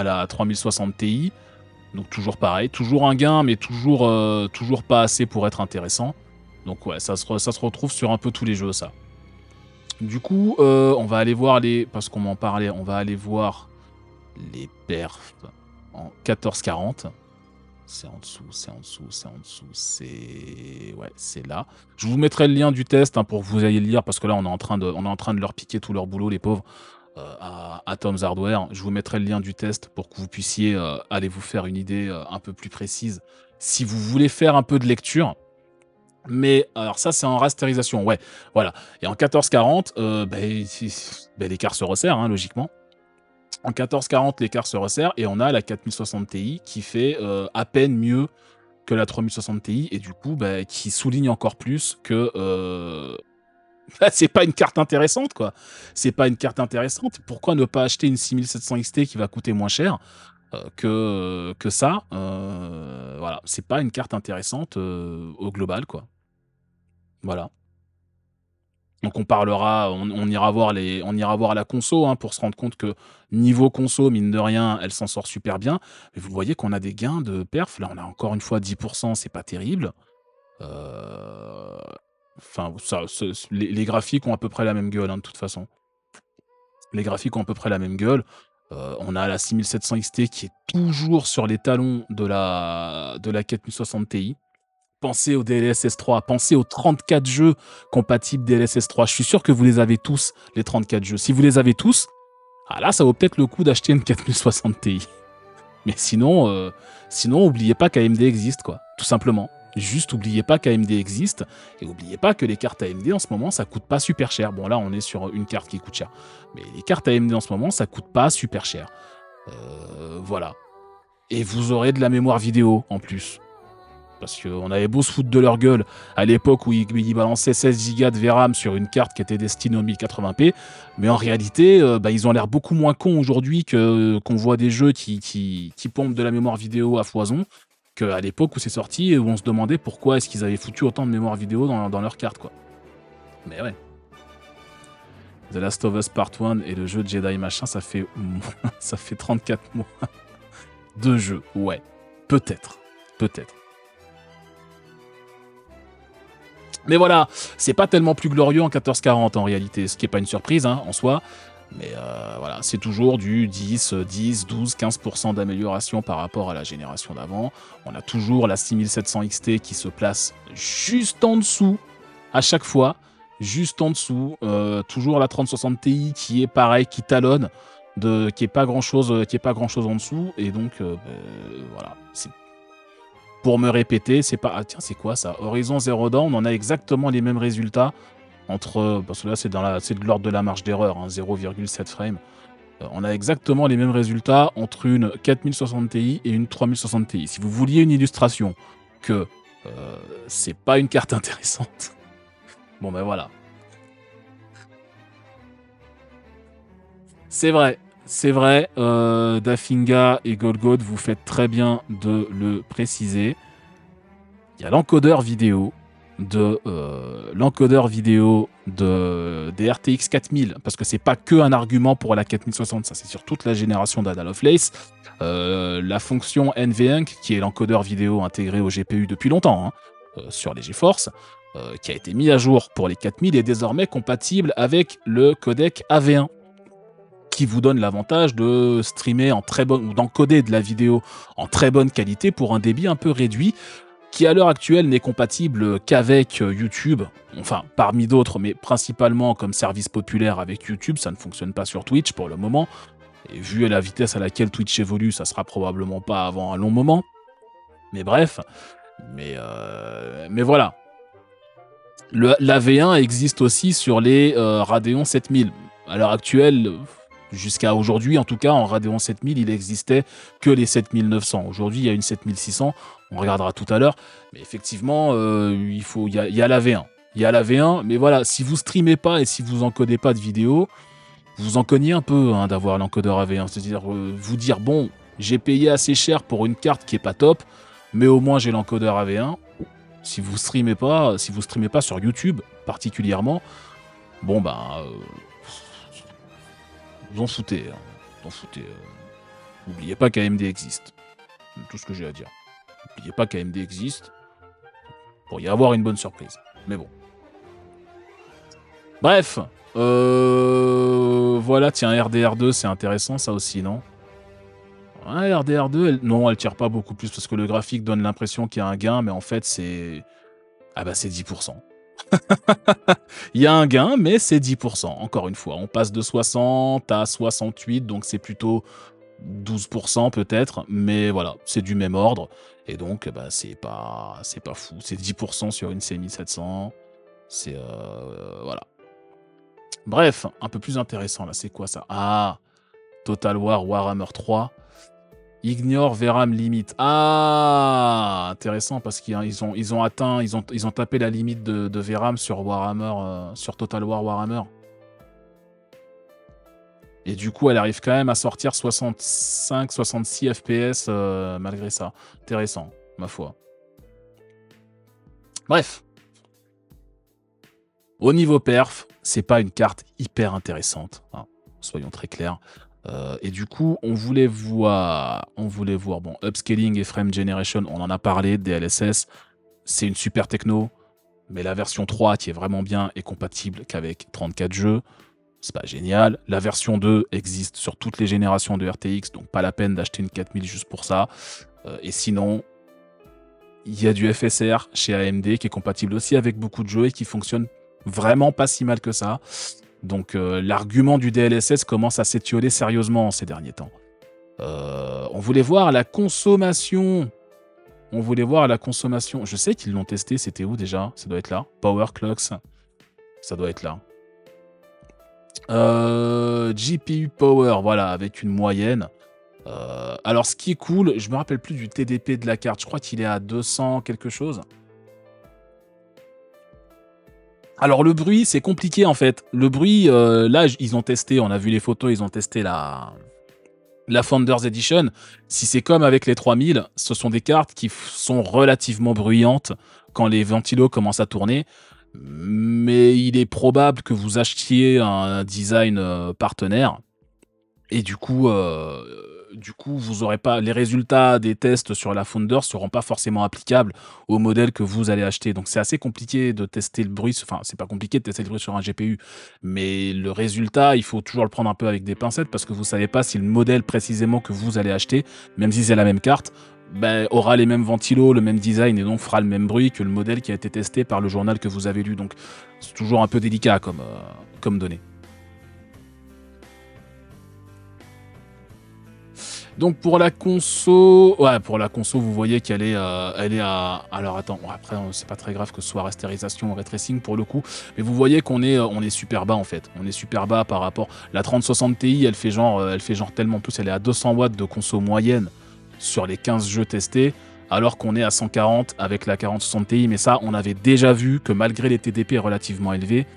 la 3060 Ti. Donc toujours pareil, toujours un gain, mais toujours pas assez pour être intéressant. Donc ouais, ça se retrouve sur un peu tous les jeux, ça. Du coup, on va aller voir parce qu'on m'en parlait, on va aller voir les perfs en 1440. C'est en dessous, ouais, c'est là. Je vous mettrai le lien du test, hein, pour que vous ayez le lire, parce que là, on est en train de leur piquer tout leur boulot, les pauvres, à Tom's Hardware. Je vous mettrai le lien du test pour que vous puissiez aller vous faire une idée un peu plus précise, si vous voulez faire un peu de lecture. Mais alors ça, c'est en rasterisation, ouais, voilà. Et en 1440, l'écart se resserre, hein, logiquement. En 1440, l'écart se resserre et on a la 4060 Ti qui fait à peine mieux que la 3060 Ti et du coup, qui souligne encore plus que c'est pas une carte intéressante, quoi. C'est pas une carte intéressante. Pourquoi ne pas acheter une 6700 XT qui va coûter moins cher que ça? Voilà, c'est pas une carte intéressante au global, quoi. Voilà. Donc on ira voir la conso, hein, pour se rendre compte que niveau conso, mine de rien, elle s'en sort super bien. Mais vous voyez qu'on a des gains de perf. Là, on a encore une fois 10%, c'est pas terrible. Enfin, les graphiques ont à peu près la même gueule, hein, de toute façon. Les graphiques ont à peu près la même gueule. On a la 6700 XT qui est toujours sur les talons de la 4060 Ti. Pensez au DLSS 3, pensez aux 34 jeux compatibles DLSS 3. Je suis sûr que vous les avez tous, les 34 jeux. Si vous les avez tous, là, ça vaut peut-être le coup d'acheter une 4060 Ti. Mais sinon, oubliez pas qu'AMD existe, quoi. Tout simplement. Juste, oubliez pas qu'AMD existe. Et oubliez pas que les cartes AMD, en ce moment, ça coûte pas super cher. Bon, là, on est sur une carte qui coûte cher. Mais les cartes AMD, en ce moment, ça coûte pas super cher. Voilà. Et vous aurez de la mémoire vidéo, en plus. Parce qu'on avait beau se foutre de leur gueule à l'époque où ils balançaient 16 Go de VRAM sur une carte qui était destinée au 1080p, mais en réalité, ils ont l'air beaucoup moins cons aujourd'hui qu'on voit des jeux qui pompent de la mémoire vidéo à foison qu'à l'époque où c'est sorti et où on se demandait pourquoi est-ce qu'ils avaient foutu autant de mémoire vidéo dans leur carte, quoi. Mais ouais. The Last of Us Part 1 et le jeu Jedi machin, ça fait 34 mois de jeu. Ouais, peut-être. Mais voilà, c'est pas tellement plus glorieux en 1440 en réalité, ce qui est pas une surprise, hein, en soi. Mais voilà, c'est toujours du 10, 10, 12, 15% d'amélioration par rapport à la génération d'avant. On a toujours la 6700 XT qui se place juste en dessous à chaque fois. Juste en dessous. Toujours la 3060 Ti qui est pareil, qui talonne, qui est pas grand chose en dessous. Et donc, voilà. Pour me répéter, c'est pas. Ah, tiens, c'est quoi ça? Horizon Zero Dawn, on a exactement les mêmes résultats. Parce que là, c'est de l'ordre de la marge d'erreur, hein, 0,7 frames. On a exactement les mêmes résultats entre une 4060 Ti et une 3060 Ti. Si vous vouliez une illustration que c'est pas une carte intéressante, bon ben voilà. C'est vrai, Dafinga et Golgod, vous faites très bien de le préciser. Il y a l'encodeur vidéo des RTX 4000, parce que c'est pas que un argument pour la 4060, ça c'est sur toute la génération d'Ada Lovelace. La fonction NVENC, qui est l'encodeur vidéo intégré au GPU depuis longtemps, hein, sur les GeForce, qui a été mis à jour pour les 4000, est désormais compatible avec le codec AV1, qui vous donne l'avantage de streamer en très bonne, ou d'encoder de la vidéo en très bonne qualité pour un débit un peu réduit, qui à l'heure actuelle n'est compatible qu'avec YouTube, enfin parmi d'autres, mais principalement comme service populaire avec YouTube. Ça ne fonctionne pas sur Twitch pour le moment, et vu la vitesse à laquelle Twitch évolue, ça sera probablement pas avant un long moment. Mais bref, mais voilà. L'AV1 existe aussi sur les Radeon 7000. À l'heure actuelle, jusqu'à aujourd'hui, en tout cas, en Radeon 7000, il existait que les 7900. Aujourd'hui, il y a une 7600. On regardera tout à l'heure. Mais effectivement, il y a l'AV1. Il y a l'AV1, mais voilà, si vous streamez pas et si vous encodez pas de vidéo, vous en cognez un peu, hein, d'avoir l'encodeur AV1. C'est-à-dire vous dire, bon, j'ai payé assez cher pour une carte qui est pas top, mais au moins j'ai l'encodeur AV1. Si vous streamez pas sur YouTube particulièrement, bon ben, vous en foutez. Hein. Vous en foutez. N'oubliez pas qu'AMD existe. C'est tout ce que j'ai à dire. N'oubliez pas qu'AMD existe. Pour y avoir une bonne surprise. Mais bon. Bref. Voilà, tiens, RDR2, c'est intéressant ça aussi, non? Ouais, RDR2, elle tire pas beaucoup plus parce que le graphique donne l'impression qu'il y a un gain, mais en fait, c'est... Ah bah, c'est 10%. Il y a un gain, mais c'est 10%. Encore une fois, on passe de 60 à 68, donc c'est plutôt 12% peut-être, mais voilà, c'est du même ordre. Et donc, bah, c'est pas fou. C'est 10% sur une C1700. C'est... voilà. Bref, un peu plus intéressant, là, c'est quoi ça? Ah, Total War Warhammer 3. Ignore VRAM limite. Ah, intéressant parce qu'ils ont tapé la limite de VRAM sur Warhammer, sur Total War Warhammer. Et du coup, elle arrive quand même à sortir 65-66 FPS malgré ça. Intéressant, ma foi. Bref. Au niveau perf, c'est pas une carte hyper intéressante, hein, soyons très clairs. Et du coup, on voulait voir, bon, upscaling et frame generation, on en a parlé, DLSS, c'est une super techno, mais la version 3 qui est vraiment bien est compatible qu'avec 34 jeux, c'est pas génial. La version 2 existe sur toutes les générations de RTX, donc pas la peine d'acheter une 4000 juste pour ça. Et sinon, il y a du FSR chez AMD qui est compatible aussi avec beaucoup de jeux et qui fonctionne vraiment pas si mal que ça. Donc l'argument du DLSS commence à s'étioler sérieusement ces derniers temps. On voulait voir la consommation. Je sais qu'ils l'ont testé, c'était où déjà? Ça doit être là. Power Clocks. Ça doit être là. GPU Power, voilà, avec une moyenne. Alors ce qui est cool, je me rappelle plus du TDP de la carte. Je crois qu'il est à 200 quelque chose. Alors le bruit, c'est compliqué en fait. Le bruit, là, ils ont testé, on a vu les photos, ils ont testé la Founders Edition. Si c'est comme avec les 3000, ce sont des cartes qui sont relativement bruyantes quand les ventilos commencent à tourner. Mais il est probable que vous achetiez un design partenaire. Et du coup, du coup, vous aurez pas les résultats des tests sur la Founder seront pas forcément applicables au modèle que vous allez acheter. Donc c'est assez compliqué de tester le bruit, enfin, c'est pas compliqué de tester le bruit sur un GPU, mais le résultat, il faut toujours le prendre un peu avec des pincettes parce que vous savez pas si le modèle précisément que vous allez acheter, même si c'est la même carte, ben, aura les mêmes ventilos, le même design et donc fera le même bruit que le modèle qui a été testé par le journal que vous avez lu. Donc c'est toujours un peu délicat comme données. Donc pour la conso, ouais, pour la conso, vous voyez qu'elle est, elle est à. Alors attends, bon, après c'est pas très grave que ce soit rasterisation ou ray tracing pour le coup, mais vous voyez on est super bas en fait. On est super bas par rapport. La 3060 Ti, elle fait genre tellement plus, elle est à 200 watts de conso moyenne sur les 15 jeux testés, alors qu'on est à 140 avec la 4060 Ti. Mais ça, on avait déjà vu que malgré les TDP relativement élevés,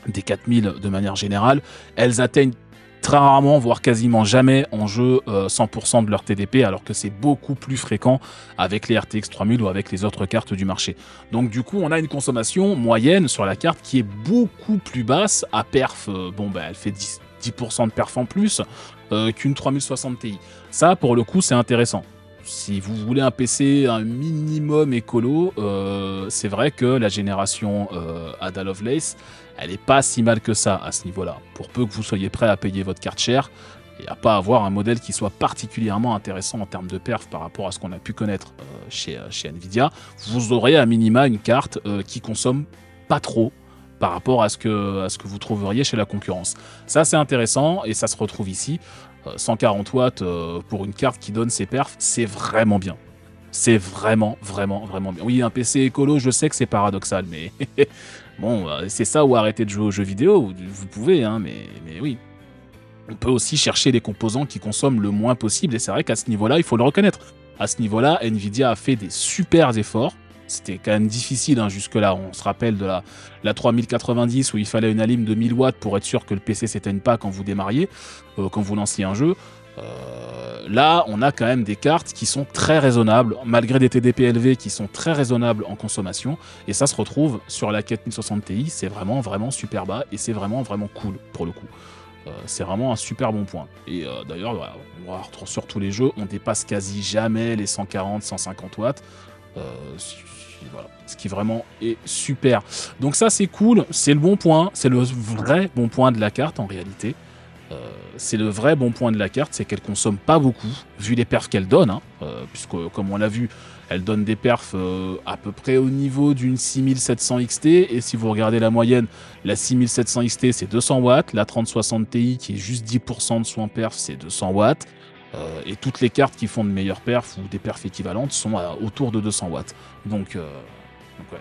des 4000 de manière générale, elles atteignent très rarement, voire quasiment jamais en jeu 100% de leur TDP, alors que c'est beaucoup plus fréquent avec les RTX 3000 ou avec les autres cartes du marché. Donc du coup, on a une consommation moyenne sur la carte qui est beaucoup plus basse, à perf, bon bah elle fait 10% de perf en plus qu'une 3060 Ti. Ça, pour le coup, c'est intéressant. Si vous voulez un PC un minimum écolo, c'est vrai que la génération Ada Lovelace, elle est pas si mal que ça à ce niveau-là. Pour peu que vous soyez prêt à payer votre carte chère et à pas avoir un modèle qui soit particulièrement intéressant en termes de perf par rapport à ce qu'on a pu connaître chez Nvidia, vous aurez à minima une carte qui consomme pas trop par rapport à ce que vous trouveriez chez la concurrence. Ça, c'est intéressant et ça se retrouve ici. 140 watts pour une carte qui donne ses perfs, c'est vraiment bien. C'est vraiment, vraiment, vraiment bien. Oui, un PC écolo, je sais que c'est paradoxal, mais bon, c'est ça ou arrêter de jouer aux jeux vidéo, vous pouvez, hein, mais oui. On peut aussi chercher des composants qui consomment le moins possible, et c'est vrai qu'à ce niveau-là, il faut le reconnaître. À ce niveau-là, Nvidia a fait des super efforts. C'était quand même difficile hein, jusque-là. On se rappelle de la 3090 où il fallait une alim de 1000 watts pour être sûr que le PC s'éteigne pas quand vous démarriez, quand vous lanciez un jeu. Là, on a quand même des cartes qui sont très raisonnables, malgré des TDP élevés qui sont très raisonnables en consommation. Et ça se retrouve sur la 4060 Ti, c'est vraiment, vraiment super bas et c'est vraiment, vraiment cool pour le coup. C'est vraiment un super bon point. Et d'ailleurs, voilà, on va sur tous les jeux, on dépasse quasi jamais les 140, 150 watts. Voilà. Ce qui vraiment est super. Donc ça, c'est cool, c'est le bon point, c'est le vrai bon point de la carte en réalité. C'est le vrai bon point de la carte, c'est qu'elle consomme pas beaucoup, vu les perfs qu'elle donne, hein, puisque comme on l'a vu, elle donne des perfs à peu près au niveau d'une 6700 XT, et si vous regardez la moyenne, la 6700 XT c'est 200 watts, la 3060 Ti qui est juste 10% de son perf c'est 200 watts, et toutes les cartes qui font de meilleures perfs ou des perfs équivalentes sont autour de 200 watts. Donc ouais.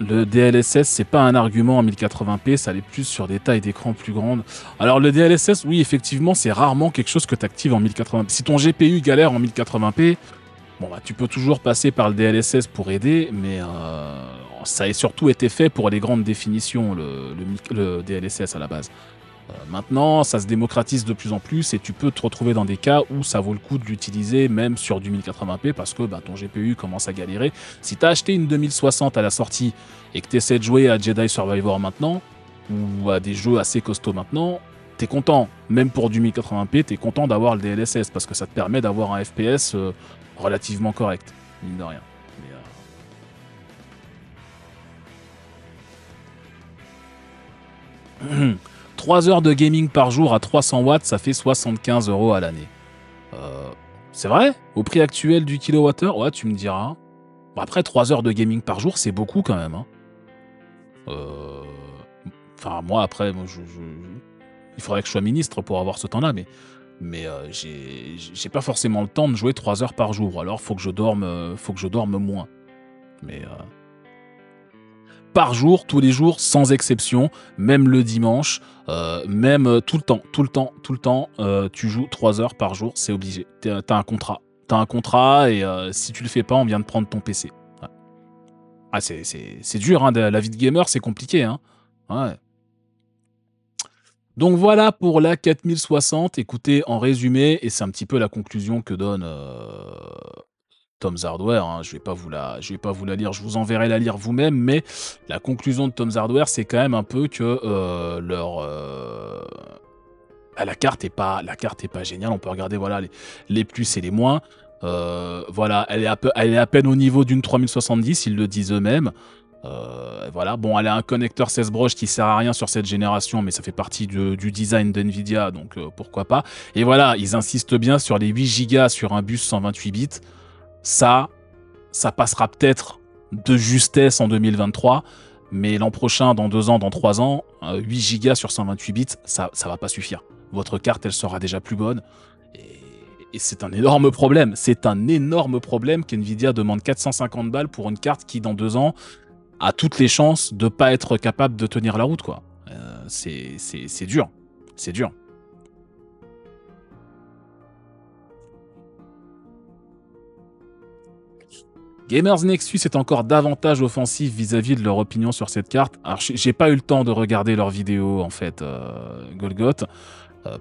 Le DLSS, c'est pas un argument en 1080p, ça l'est plus sur des tailles d'écran plus grandes. Alors le DLSS, oui, effectivement, c'est rarement quelque chose que tu actives en 1080p. Si ton GPU galère en 1080p, bon, bah, tu peux toujours passer par le DLSS pour aider, mais ça a surtout été fait pour les grandes définitions, le DLSS à la base. Maintenant, ça se démocratise de plus en plus et tu peux te retrouver dans des cas où ça vaut le coup de l'utiliser même sur du 1080p parce que bah, ton GPU commence à galérer. Si tu as acheté une 2060 à la sortie et que tu essaies de jouer à Jedi Survivor maintenant ou à des jeux assez costauds maintenant, t'es content. Même pour du 1080p, t'es content d'avoir le DLSS parce que ça te permet d'avoir un FPS relativement correct, mine de rien. Mais, 3 heures de gaming par jour à 300 watts, ça fait 75 € à l'année. Euh, c'est vrai? Au prix actuel du kilowattheure? Ouais, tu me diras. Bon, après, 3 heures de gaming par jour, c'est beaucoup quand même. Hein. Euh, Enfin, moi, après, il faudrait que je sois ministre pour avoir ce temps-là, mais j'ai pas forcément le temps de jouer 3 heures par jour. Alors, faut que je dorme moins. Mais par jour, tous les jours, sans exception, même le dimanche, même tout le temps, tout le temps, tout le temps, tu joues 3 heures par jour, c'est obligé. T'as un contrat. T'as un contrat et si tu le fais pas, on vient de prendre ton PC. Ouais. Ah, c'est dur, hein, la vie de gamer, c'est compliqué. Hein. Ouais. Donc voilà pour la 4060. Écoutez, en résumé, et c'est un petit peu la conclusion que donne Tom's Hardware, hein, je vais pas vous la lire, je vous enverrai la lire vous-même, mais la conclusion de Tom's Hardware, c'est quand même un peu que la carte est pas géniale. On peut regarder voilà les plus et les moins. Voilà, elle est à peine au niveau d'une 3070, ils le disent eux-mêmes. Voilà, bon, elle a un connecteur 16 broches qui sert à rien sur cette génération, mais ça fait partie du design d'NVIDIA, donc pourquoi pas. Et voilà, ils insistent bien sur les 8 Go sur un bus 128 bits. Ça passera peut-être de justesse en 2023, mais l'an prochain, dans 2 ans, dans 3 ans, 8 Go sur 128 bits, ça va pas suffire. Votre carte, elle sera déjà plus bonne. Et c'est un énorme problème. C'est un énorme problème qu'NVIDIA demande 450 balles pour une carte qui, dans 2 ans, a toutes les chances de pas être capable de tenir la route, quoi. C'est dur. C'est dur. Gamers Nexus est encore davantage offensif vis-à-vis de leur opinion sur cette carte. Alors, j'ai pas eu le temps de regarder leurs vidéos, en fait, Golgoth.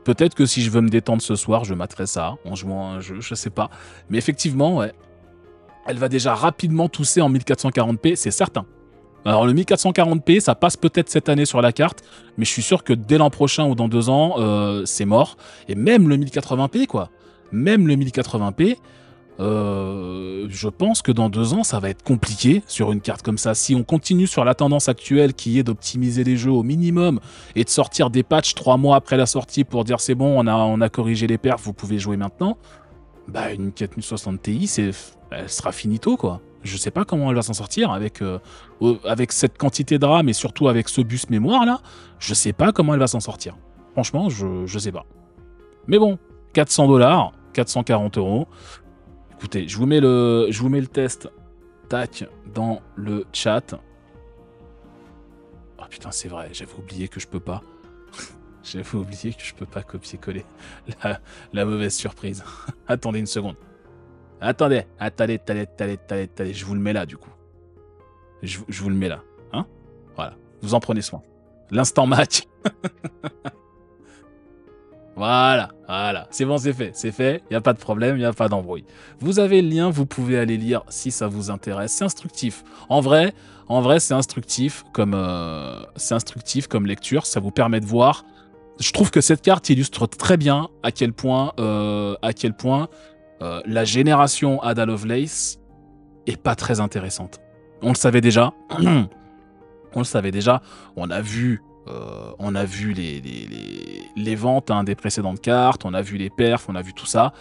Peut-être que si je veux me détendre ce soir, je materai ça en jouant à un jeu, je sais pas. Mais effectivement, ouais, elle va déjà rapidement tousser en 1440p, c'est certain. Alors le 1440p, ça passe peut-être cette année sur la carte, mais je suis sûr que dès l'an prochain ou dans 2 ans, c'est mort. Et même le 1080p, quoi. Même le 1080p, je pense que dans 2 ans, ça va être compliqué sur une carte comme ça. Si on continue sur la tendance actuelle qui est d'optimiser les jeux au minimum et de sortir des patchs 3 mois après la sortie pour dire c'est bon, on a corrigé les perfs, vous pouvez jouer maintenant, bah une 4060 Ti, elle sera finito, quoi. Je sais pas comment elle va s'en sortir avec cette quantité de RAM et surtout avec ce bus mémoire là. Je sais pas comment elle va s'en sortir. Franchement, je sais pas. Mais bon, 400 $, 440 €. Écoutez, je vous mets le test, tac, dans le chat. Oh putain, c'est vrai, j'avais oublié que je peux pas. J'avais oublié que je peux pas copier-coller la mauvaise surprise. Attendez une seconde. Attendez, je vous le mets là du coup. Je vous le mets là, hein. Voilà, vous en prenez soin. L'instant match. Voilà, c'est bon, c'est fait, il n'y a pas de problème, il n'y a pas d'embrouille. Vous avez le lien, vous pouvez aller lire si ça vous intéresse, c'est instructif. En vrai, c'est instructif comme lecture, ça vous permet de voir. Je trouve que cette carte illustre très bien à quel point la génération Ada Lovelace est pas très intéressante. On le savait déjà, on a vu les ventes des précédentes cartes, on a vu les perfs, on a vu tout ça.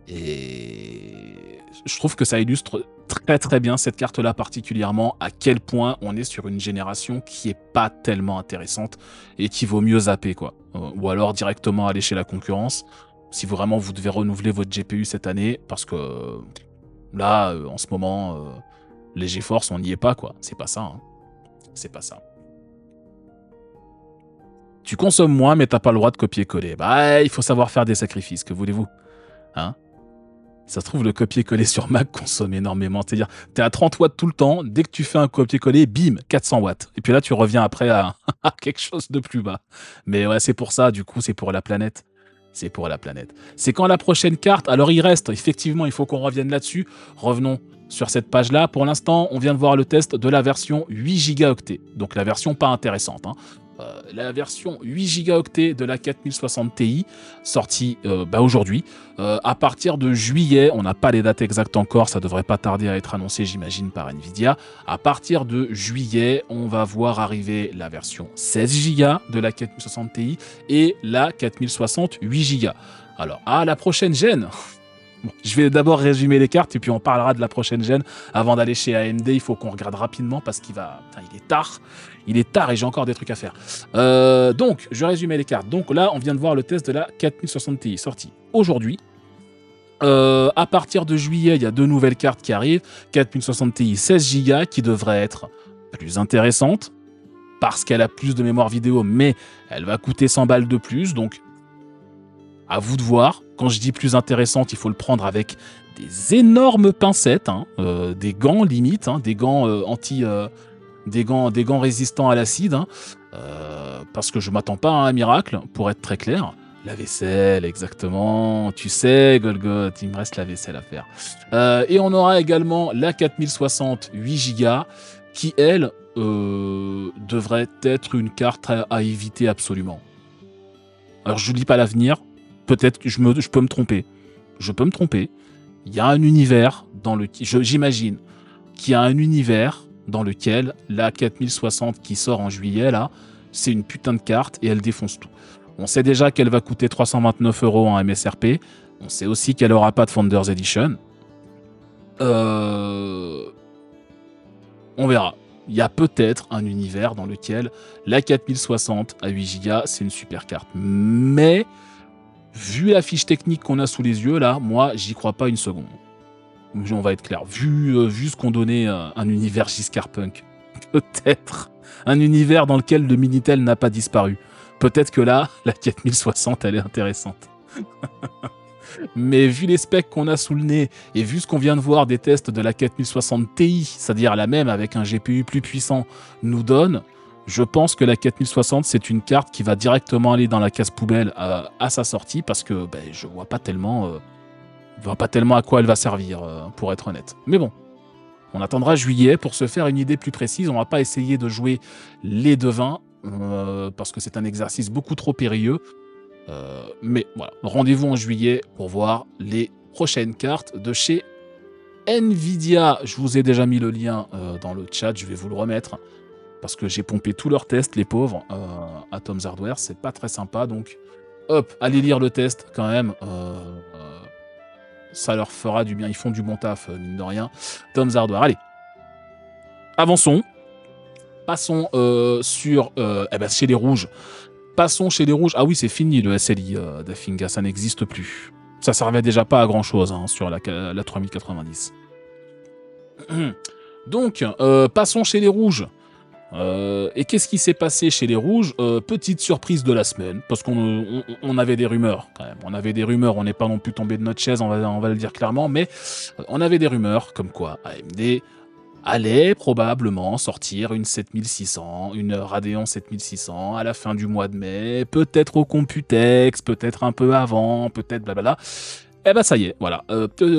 Et je trouve que ça illustre très très bien cette carte-là particulièrement, à quel point on est sur une génération qui est pas tellement intéressante et qui vaut mieux zapper, quoi. Ou alors directement aller chez la concurrence, si vraiment vous devez renouveler votre GPU cette année, parce que là, en ce moment, les GeForce, on n'y est pas, quoi. C'est pas ça, hein. C'est pas ça. Tu consommes moins, mais t'as pas le droit de copier-coller. Bah, il faut savoir faire des sacrifices, que voulez-vous, hein? Ça se trouve, le copier-coller sur Mac consomme énormément. C'est-à-dire, t'es à 30 watts tout le temps, dès que tu fais un copier-coller, bim, 400 watts. Et puis là, tu reviens après à quelque chose de plus bas. Mais ouais, c'est pour ça, du coup, c'est pour la planète. C'est pour la planète. C'est quand la prochaine carte? Alors, il reste, effectivement, il faut qu'on revienne là-dessus. Revenons sur cette page-là. Pour l'instant, on vient de voir le test de la version 8 Go. Donc, la version pas intéressante, hein. La version 8 Go de la 4060 Ti, sortie aujourd'hui. À partir de juillet, on n'a pas les dates exactes encore, ça devrait pas tarder à être annoncé, j'imagine, par Nvidia. À partir de juillet, on va voir arriver la version 16 Go de la 4060 Ti et la 4060 8 Go. Alors, à la prochaine gêne. Bon, je vais d'abord résumer les cartes et puis on parlera de la prochaine gêne. Avant d'aller chez AMD, il faut qu'on regarde rapidement parce qu'il va... Putain, il est tard. Il est tard et j'ai encore des trucs à faire. Donc, je résume les cartes. Donc là, on vient de voir le test de la 4060 Ti sorti aujourd'hui. À partir de juillet, il y a 2 nouvelles cartes qui arrivent. 4060 Ti 16 Go qui devrait être plus intéressante parce qu'elle a plus de mémoire vidéo, mais elle va coûter 100 balles de plus. Donc, à vous de voir. Quand je dis plus intéressante, il faut le prendre avec des énormes pincettes, hein, des gants limite, hein, des gants des gants résistants à l'acide, hein, parce que je m'attends pas à un miracle, pour être très clair. La vaisselle, exactement. Tu sais, Golgoth, il me reste la vaisselle à faire. Et on aura également la 4060 8 Go qui, elle, devrait être une carte à éviter absolument. Alors, je ne dis pas l'avenir. Peut-être que je peux me tromper. Je peux me tromper. Il y a un univers dans lequel... J'imagine qu'il y a un univers dans lequel la 4060 qui sort en juillet, là, c'est une putain de carte et elle défonce tout. On sait déjà qu'elle va coûter 329 € en MSRP. On sait aussi qu'elle n'aura pas de Founders Edition. On verra. Il y a peut-être un univers dans lequel la 4060 à 8 Go, c'est une super carte. Mais, vu la fiche technique qu'on a sous les yeux, là, moi, j'y crois pas une seconde. On va être clair. Vu ce qu'on donnait un univers Giscard Punk, peut-être un univers dans lequel le Minitel n'a pas disparu. Peut-être que là, la 4060, elle est intéressante. Mais vu les specs qu'on a sous le nez, et vu ce qu'on vient de voir des tests de la 4060 Ti, c'est-à-dire la même avec un GPU plus puissant, nous donne, je pense que la 4060, c'est une carte qui va directement aller dans la case poubelle à sa sortie, parce que je vois pas tellement à quoi elle va servir, pour être honnête. Mais bon, on attendra juillet pour se faire une idée plus précise. On va pas essayer de jouer les devins, parce que c'est un exercice beaucoup trop périlleux. Mais voilà, rendez-vous en juillet pour voir les prochaines cartes de chez Nvidia. Je vous ai déjà mis le lien dans le chat, je vais vous le remettre, parce que j'ai pompé tous leurs tests, les pauvres, à Tom's Hardware. C'est pas très sympa, donc hop, allez lire le test quand même. Ça leur fera du bien, ils font du bon taf, mine de rien. Tom's Hardware, allez. Avançons. Passons sur chez les rouges. Passons chez les rouges. Ah oui, c'est fini le SLI d'Afinga, ça n'existe plus. Ça servait déjà pas à grand chose sur la 3090. Donc, passons chez les rouges. Et qu'est-ce qui s'est passé chez les rouges? Petite surprise de la semaine, parce qu'on avait des rumeurs quand même. On avait des rumeurs, on n'est pas non plus tombé de notre chaise, on va le dire clairement, mais on avait des rumeurs comme quoi AMD allait probablement sortir une 7600, une Radeon 7600 à la fin du mois de mai, peut-être au Computex, peut-être un peu avant, peut-être blablabla. Eh ben ça y est, voilà.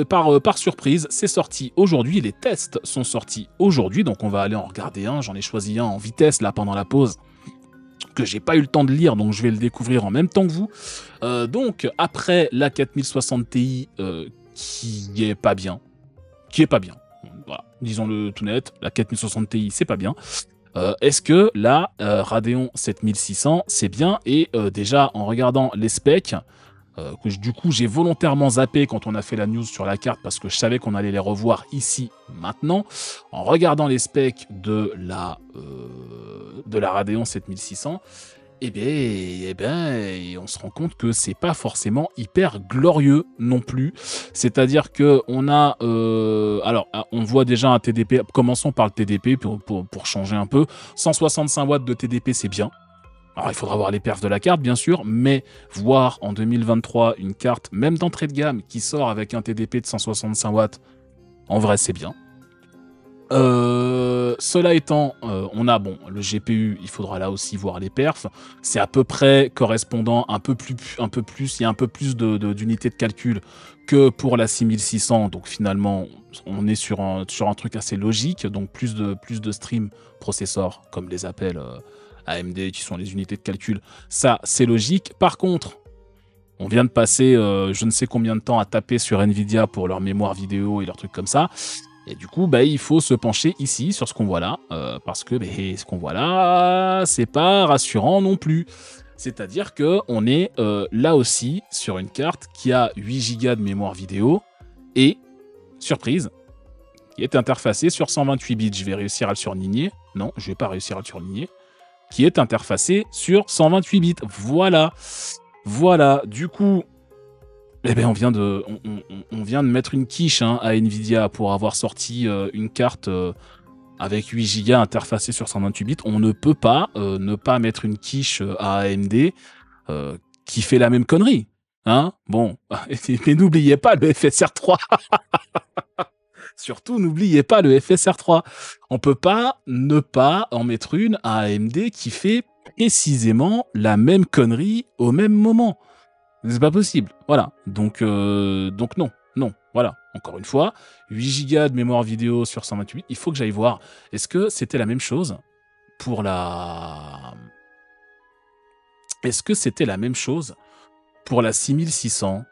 Par surprise, c'est sorti aujourd'hui, les tests sont sortis aujourd'hui, donc on va aller en regarder un. J'en ai choisi un en vitesse là pendant la pause, que j'ai pas eu le temps de lire, donc je vais le découvrir en même temps que vous. Donc après la 4060 Ti qui est pas bien, voilà, disons-le tout net, la 4060 Ti c'est pas bien. Est-ce que la Radeon 7600 c'est bien? Et déjà en regardant les specs, que du coup j'ai volontairement zappé quand on a fait la news sur la carte parce que je savais qu'on allait les revoir ici maintenant, en regardant les specs de la Radeon 7600, on se rend compte que c'est pas forcément hyper glorieux non plus. C'est-à-dire que on a, on voit déjà un TDP. Commençons par le TDP pour changer un peu. 165 watts de TDP, c'est bien. Alors, il faudra voir les perfs de la carte, bien sûr, mais voir en 2023 une carte, même d'entrée de gamme, qui sort avec un TDP de 165 watts, en vrai, c'est bien. Cela étant, on a le GPU, il faudra là aussi voir les perfs. C'est à peu près correspondant, il y a un peu plus d'unités de calcul que pour la 6600. Donc finalement, on est sur un truc assez logique. Donc plus de stream processors, comme les appelle AMD, qui sont les unités de calcul. Ça, c'est logique. Par contre, on vient de passer je ne sais combien de temps à taper sur Nvidia pour leur mémoire vidéo et leurs trucs comme ça. Et du coup, il faut se pencher ici sur ce qu'on voit là, parce que ce qu'on voit là, c'est pas rassurant non plus. C'est-à-dire qu'on est là aussi sur une carte qui a 8 Go de mémoire vidéo et, surprise, qui est interfacée sur 128 bits. Je vais réussir à le surligner. Non, je vais pas réussir à le surligner. Qui est interfacée sur 128 bits. Voilà. Voilà. Du coup, on vient de mettre une quiche à Nvidia pour avoir sorti une carte avec 8 Go interfacée sur 128 bits. On ne peut pas ne pas mettre une quiche à AMD qui fait la même connerie. Bon, mais n'oubliez pas le FSR 3. Surtout, n'oubliez pas le FSR 3. On peut pas ne pas en mettre une à AMD qui fait précisément la même connerie au même moment. C'est pas possible. Voilà. Donc non. Non. Voilà. Encore une fois, 8 Go de mémoire vidéo sur 128. Il faut que j'aille voir. Est-ce que c'était la même chose pour la... Est-ce que c'était la même chose pour la 6600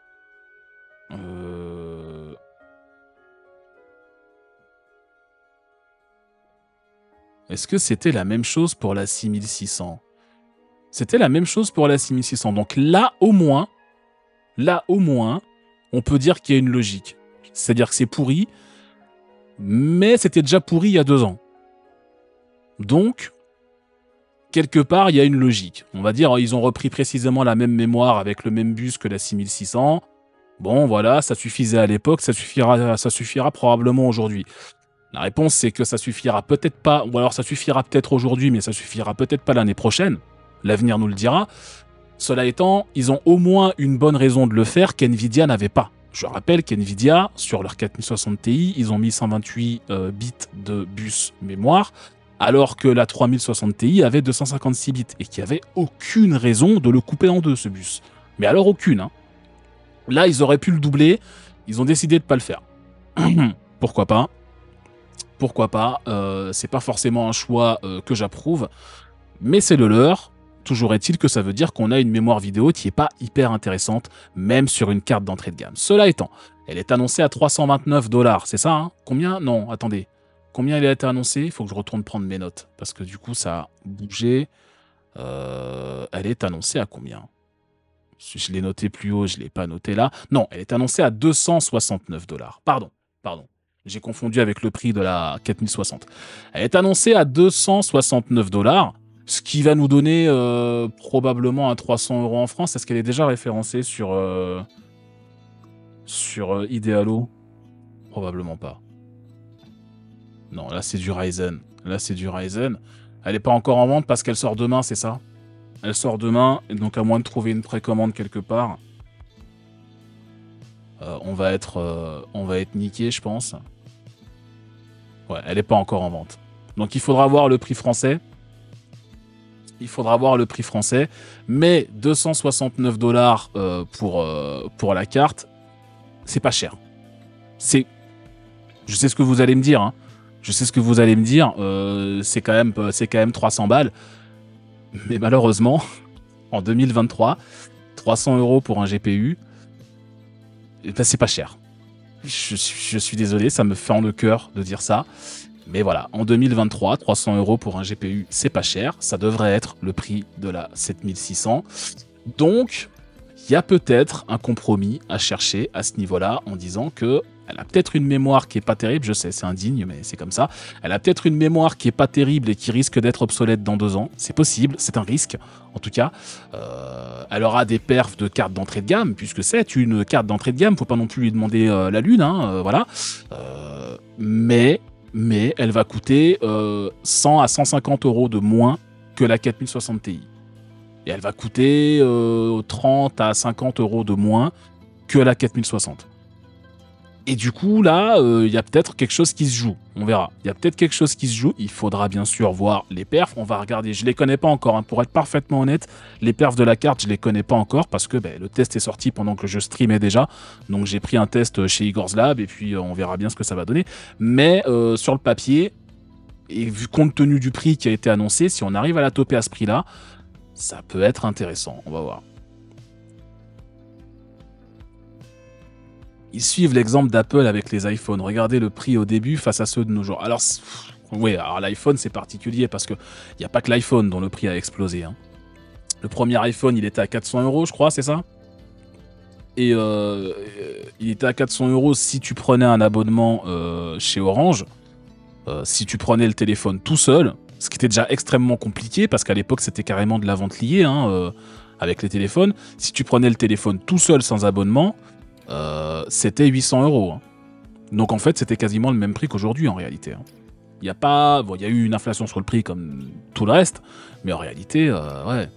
Est-ce que c'était la même chose pour la 6600 C'était la même chose pour la 6600. Donc là, au moins, on peut dire qu'il y a une logique. C'est-à-dire que c'est pourri, mais c'était déjà pourri il y a 2 ans. Donc, quelque part, il y a une logique. On va dire, ils ont repris précisément la même mémoire avec le même bus que la 6600. Bon, voilà, ça suffisait à l'époque, ça suffira probablement aujourd'hui. La réponse, c'est que ça suffira peut-être pas, ou alors ça suffira peut-être aujourd'hui, mais ça suffira peut-être pas l'année prochaine. L'avenir nous le dira. Cela étant, ils ont au moins une bonne raison de le faire qu'NVIDIA n'avait pas. Je rappelle qu'NVIDIA, sur leur 4060 Ti, ils ont mis 128 bits de bus mémoire, alors que la 3060 Ti avait 256 bits, et qu'il n'y avait aucune raison de le couper en deux, ce bus. Mais alors aucune, hein. Là, ils auraient pu le doubler, ils ont décidé de ne pas le faire. Pourquoi pas? Pourquoi pas? C'est pas forcément un choix que j'approuve, mais c'est le leur. Toujours est-il que ça veut dire qu'on a une mémoire vidéo qui n'est pas hyper intéressante, même sur une carte d'entrée de gamme. Cela étant, elle est annoncée à 329 $, c'est ça, hein? Combien? Non, attendez. Combien elle a été annoncée? Il faut que je retourne prendre mes notes, parce que du coup, ça a bougé. Elle est annoncée à combien? Je l'ai noté plus haut, je ne l'ai pas noté là. Non, elle est annoncée à 269 $. Pardon. J'ai confondu avec le prix de la 4060. Elle est annoncée à 269 $, ce qui va nous donner probablement un 300 € en France. Est-ce qu'elle est déjà référencée sur Idealo? Probablement pas. Non, là c'est du Ryzen. Elle n'est pas encore en vente parce qu'elle sort demain, c'est ça? Elle sort demain, et donc à moins de trouver une précommande quelque part, on va être niqué, je pense. Ouais, elle n'est pas encore en vente. Donc il faudra voir le prix français. Mais 269 $ pour la carte, c'est pas cher. Je sais ce que vous allez me dire. Hein. C'est quand même 300 balles. Mais malheureusement, en 2023, 300 € pour un GPU, ben c'est pas cher. Je suis désolé, ça me fend le cœur de dire ça. Mais voilà, en 2023, 300 € pour un GPU, c'est pas cher. Ça devrait être le prix de la 7600. Donc, il y a peut-être un compromis à chercher à ce niveau-là en disant que elle a peut-être une mémoire qui est pas terrible, je sais, c'est indigne, mais c'est comme ça. Elle a peut-être une mémoire qui est pas terrible et qui risque d'être obsolète dans 2 ans. C'est possible, c'est un risque, en tout cas. Elle aura des perfs de carte d'entrée de gamme, puisque c'est une carte d'entrée de gamme, faut pas non plus lui demander la lune, hein, voilà. Mais elle va coûter 100 à 150 € de moins que la 4060 Ti. Et elle va coûter 30 à 50 € de moins que la 4060. Et du coup, là, il y a peut-être quelque chose qui se joue. On verra. Il y a peut-être quelque chose qui se joue. Il faudra bien sûr voir les perfs. On va regarder. Je les connais pas encore. Hein. Pour être parfaitement honnête, les perfs de la carte, je les connais pas encore parce que le test est sorti pendant que je streamais déjà. Donc j'ai pris un test chez Igor's Lab et puis on verra bien ce que ça va donner. Mais sur le papier, et vu compte tenu du prix qui a été annoncé, si on arrive à la toper à ce prix-là, ça peut être intéressant. On va voir. Ils suivent l'exemple d'Apple avec les iPhones. Regardez le prix au début face à ceux de nos jours. Alors, oui, alors l'iPhone, c'est particulier parce qu'il n'y a pas que l'iPhone dont le prix a explosé. Hein. Le premier iPhone, il était à 400 €, je crois, c'est ça? Et il était à 400 € si tu prenais un abonnement chez Orange. Si tu prenais le téléphone tout seul, ce qui était déjà extrêmement compliqué parce qu'à l'époque, c'était carrément de la vente liée avec les téléphones. Si tu prenais le téléphone tout seul sans abonnement, c'était 800 €. Hein. Donc en fait, c'était quasiment le même prix qu'aujourd'hui en réalité. Hein. Il y a pas, bon, il y a eu une inflation sur le prix comme tout le reste, mais en réalité, ouais.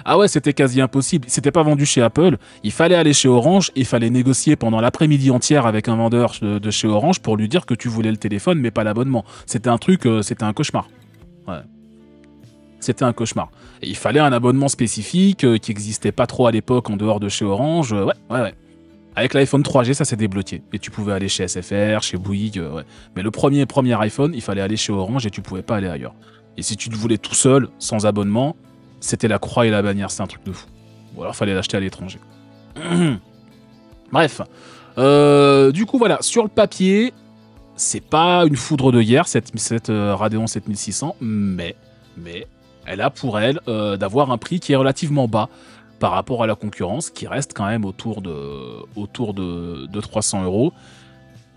Ah ouais, c'était quasi impossible. C'était pas vendu chez Apple. Il fallait aller chez Orange. Il fallait négocier pendant l'après-midi entière avec un vendeur de chez Orange pour lui dire que tu voulais le téléphone mais pas l'abonnement. C'était un truc, c'était un cauchemar. Ouais. c'était un cauchemar. Et il fallait un abonnement spécifique qui n'existait pas trop à l'époque en dehors de chez Orange. Ouais. Avec l'iPhone 3G, ça s'est débloqué. Et tu pouvais aller chez SFR, chez Bouygues, ouais. Mais le premier iPhone, il fallait aller chez Orange et tu pouvais pas aller ailleurs. Et si tu te voulais tout seul, sans abonnement, c'était la croix et la bannière, c'est un truc de fou. Ou alors fallait l'acheter à l'étranger. Bref. Du coup, voilà, sur le papier, c'est pas une foudre de guerre, cette Radeon 7600, mais elle a pour elle d'avoir un prix qui est relativement bas par rapport à la concurrence, qui reste quand même autour de 300 €,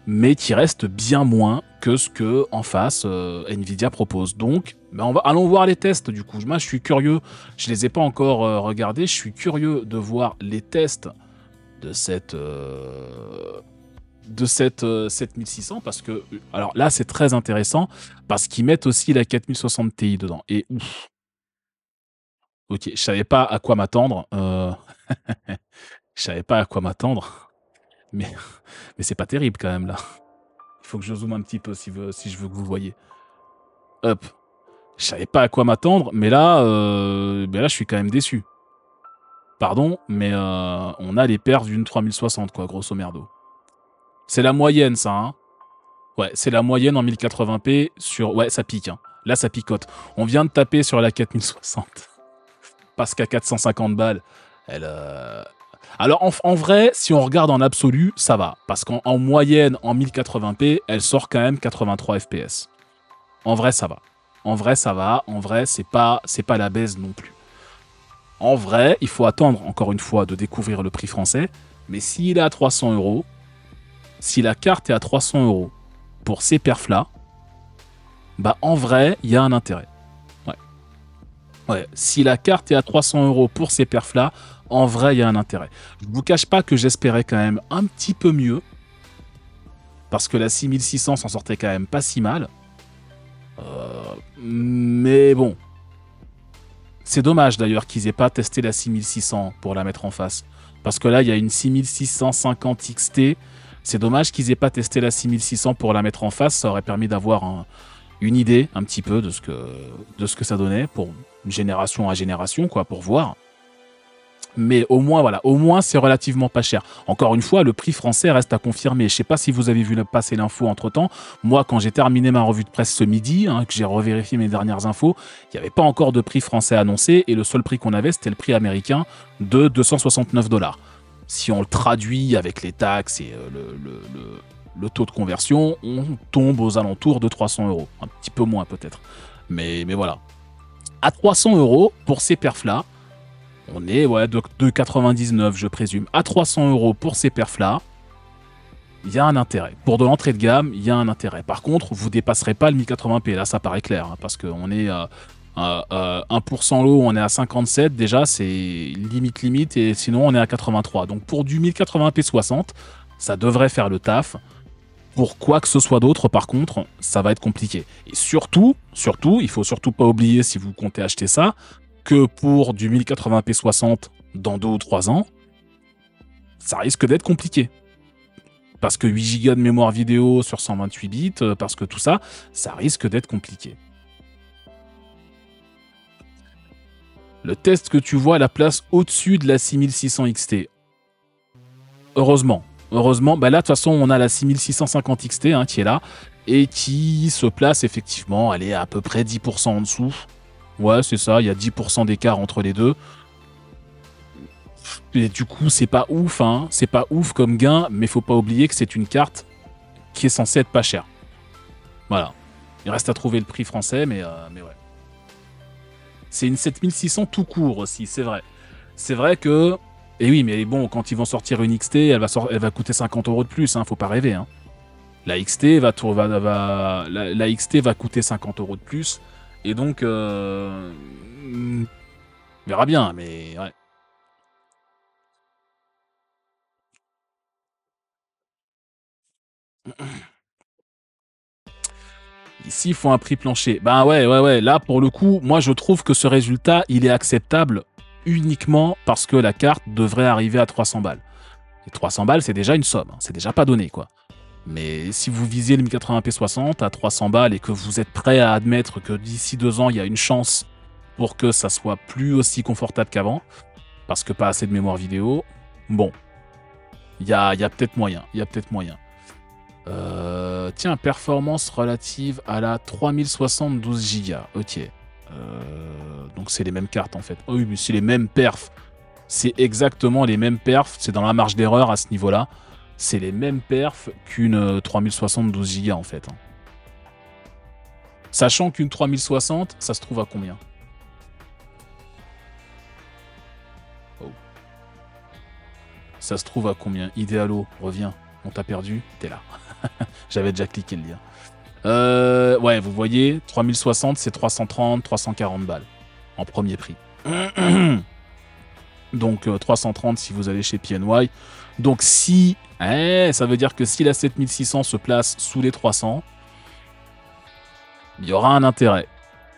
mais qui reste bien moins que ce que en face Nvidia propose. Donc, allons voir les tests du coup. Moi, je suis curieux, je les ai pas encore regardés, je suis curieux de voir les tests de cette 7600 parce que, alors là, c'est très intéressant parce qu'ils mettent aussi la 4060 Ti dedans. Et ouf, ok, je savais pas à quoi m'attendre. Je savais pas à quoi m'attendre, mais, mais c'est pas terrible quand même là. Il faut que je zoome un petit peu si je veux que vous voyez. Hop. Je savais pas à quoi m'attendre, mais là, je suis quand même déçu. Pardon, mais on a les perfs d'une 3060, quoi, grosso merdo. C'est la moyenne, ça, hein. Ouais, c'est la moyenne en 1080p sur... Ouais, ça pique, hein. Là, ça picote. On vient de taper sur la 4060. Parce qu'à 450 balles, elle... Alors, en vrai, si on regarde en absolu, ça va. Parce qu'en moyenne, en 1080p, elle sort quand même 83 FPS. En vrai, ça va. En vrai, ça va. En vrai, c'est pas la baisse non plus. En vrai, il faut attendre, encore une fois, de découvrir le prix français. Mais s'il est à 300 €, si la carte est à 300 € pour ces perfs-là, bah en vrai, il y a un intérêt. Ouais, si la carte est à 300 € pour ces perfs-là, en vrai, il y a un intérêt. Je vous cache pas que j'espérais quand même un petit peu mieux, parce que la 6600 s'en sortait quand même pas si mal. Mais bon. C'est dommage d'ailleurs qu'ils aient pas testé la 6600 pour la mettre en face. Parce que là, il y a une 6650 XT. C'est dommage qu'ils aient pas testé la 6600 pour la mettre en face. Ça aurait permis d'avoir une idée un petit peu de ce que ça donnait pour génération à génération, quoi, pour voir. Mais au moins, voilà, au moins c'est relativement pas cher. Encore une fois, le prix français reste à confirmer. Je sais pas si vous avez vu passer l'info entre-temps. Moi, quand j'ai terminé ma revue de presse ce midi, que j'ai revérifié mes dernières infos, il n'y avait pas encore de prix français annoncé et le seul prix qu'on avait, c'était le prix américain de 269 $. Si on le traduit avec les taxes et le taux de conversion, on tombe aux alentours de 300 €. Un petit peu moins peut-être. Mais voilà. À 300 € pour ces perfs-là, on est de 99, je présume, à 300 € pour ces perfs-là. Il y a un intérêt. Pour de l'entrée de gamme, il y a un intérêt. Par contre, vous ne dépasserez pas le 1080p. Là, ça paraît clair, hein, parce qu'on est à 1% l'eau, on est à 57. Déjà, c'est limite, et sinon, on est à 83. Donc, pour du 1080p 60, ça devrait faire le taf. Pour quoi que ce soit d'autre, par contre, ça va être compliqué. Et surtout, il faut surtout pas oublier, si vous comptez acheter ça, que pour du 1080p 60 dans 2 ou 3 ans, ça risque d'être compliqué. Parce que 8 Go de mémoire vidéo sur 128 bits, parce que tout ça, ça risque d'être compliqué. Le test que tu vois à la place au-dessus de la 6600 XT. Heureusement, bah là de toute façon on a la 6650 XT qui est là, et qui se place effectivement, elle est à peu près 10% en dessous. Ouais, c'est ça, il y a 10% d'écart entre les deux. Et du coup, c'est pas ouf, hein. C'est pas ouf comme gain, mais faut pas oublier que c'est une carte qui est censée être pas chère. Voilà. Il reste à trouver le prix français, mais ouais. C'est une 7600 tout court aussi, c'est vrai. C'est vrai que... Et oui, mais bon, quand ils vont sortir une XT, elle va coûter 50 € de plus, hein, faut pas rêver, hein. La XT la XT va coûter 50 € de plus. Et donc, on verra bien, mais ouais. Ici, il faut un prix plancher. Ben ouais. Là, pour le coup, moi, je trouve que ce résultat, il est acceptable uniquement parce que la carte devrait arriver à 300 balles. Et 300 balles, c'est déjà une somme. Hein. C'est déjà pas donné, quoi. Mais si vous visez le 1080p 60 à 300 balles et que vous êtes prêt à admettre que d'ici 2 ans, il y a une chance pour que ça soit plus aussi confortable qu'avant, parce que pas assez de mémoire vidéo. Bon, il y a peut-être moyen, tiens, performance relative à la 3072 Go. Ok. Donc c'est les mêmes cartes en fait. Oh oui, mais c'est les mêmes perfs. C'est exactement les mêmes perfs. C'est dans la marge d'erreur à ce niveau-là. C'est les mêmes perfs qu'une 3072 Go en fait. Sachant qu'une 3060, ça se trouve à combien? Oh. Ça se trouve à combien? Idéalo, reviens. On t'a perdu, t'es là. J'avais déjà cliqué le lien. Ouais, vous voyez, 3060, c'est 330, 340 balles en premier prix. Donc 330 si vous allez chez PNY. Donc si, ça veut dire que si la 7600 se place sous les 300, il y aura un intérêt.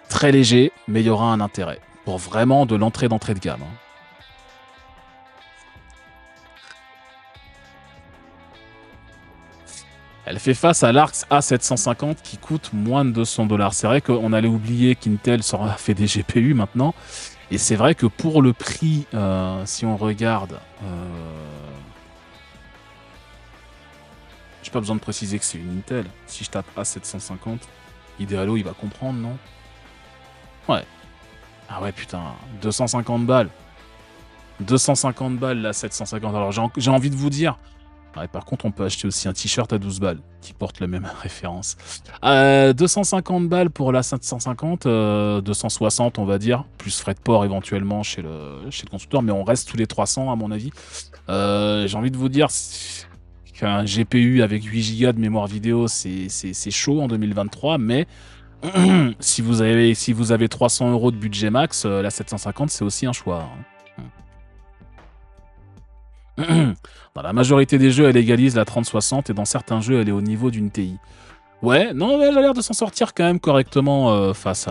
Très léger, mais il y aura un intérêt. Pour vraiment de l'entrée d'entrée de gamme. Elle fait face à l'Arx A750 qui coûte moins de 200 $. C'est vrai qu'on allait oublier qu'Intel sera fait des GPU maintenant. Et c'est vrai que pour le prix, si on regarde... j'ai pas besoin de préciser que c'est une Intel. Si je tape A750, Idealo, il va comprendre, non? Ouais. Ah ouais, putain, 250 balles. 250 balles, la 750. Alors j'ai envie de vous dire... Ouais, par contre, on peut acheter aussi un t-shirt à 12 balles qui porte la même référence. 250 balles pour la 750, 260 on va dire, plus frais de port éventuellement chez le constructeur, mais on reste tous les 300 à mon avis. J'ai envie de vous dire qu'un GPU avec 8 Go de mémoire vidéo, c'est chaud en 2023, mais si vous avez 300 € de budget max, la 750 c'est aussi un choix. Dans la majorité des jeux, elle égalise la 3060 et dans certains jeux, elle est au niveau d'une TI. Ouais, non, mais elle a l'air de s'en sortir quand même correctement face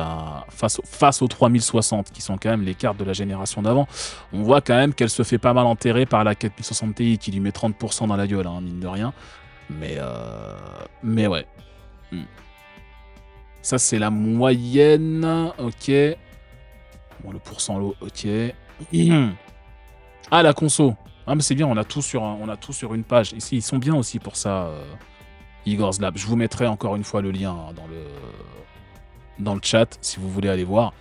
aux 3060, qui sont quand même les cartes de la génération d'avant. On voit quand même qu'elle se fait pas mal enterrer par la 4060 Ti, qui lui met 30% dans la gueule, hein, mine de rien. Mais ouais. Ça, c'est la moyenne. Ok. Bon, le pourcent lot, ok. Ah, la conso. Ah, mais c'est bien, on a tout sur une page. Ici, ils sont bien aussi pour ça, Igor's Lab. Je vous mettrai encore une fois le lien dans le chat si vous voulez aller voir.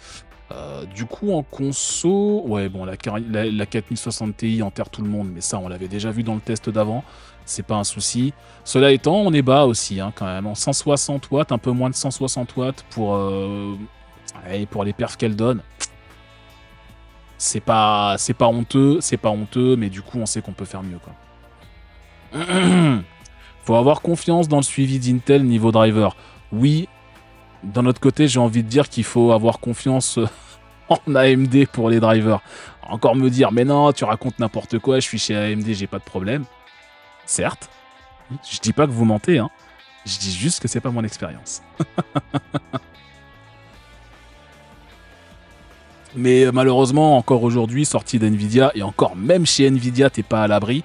Du coup, en conso, ouais, bon, la 4060 Ti enterre tout le monde, mais ça, on l'avait déjà vu dans le test d'avant. C'est pas un souci. Cela étant, on est bas aussi, hein, quand même. En 160 watts, un peu moins de 160 watts pour les perfs qu'elle donne. C'est pas honteux, mais du coup, on sait qu'on peut faire mieux, quoi. Faut avoir confiance dans le suivi d'Intel niveau driver. Oui, d'un autre côté, j'ai envie de dire qu'il faut avoir confiance en AMD pour les drivers. Encore me dire, mais non, tu racontes n'importe quoi, je suis chez AMD, j'ai pas de problème. Certes, je dis pas que vous mentez, hein. Je dis juste que c'est pas mon expérience. Mais malheureusement, encore aujourd'hui, sorti d'NVIDIA, et encore même chez NVIDIA, t'es pas à l'abri.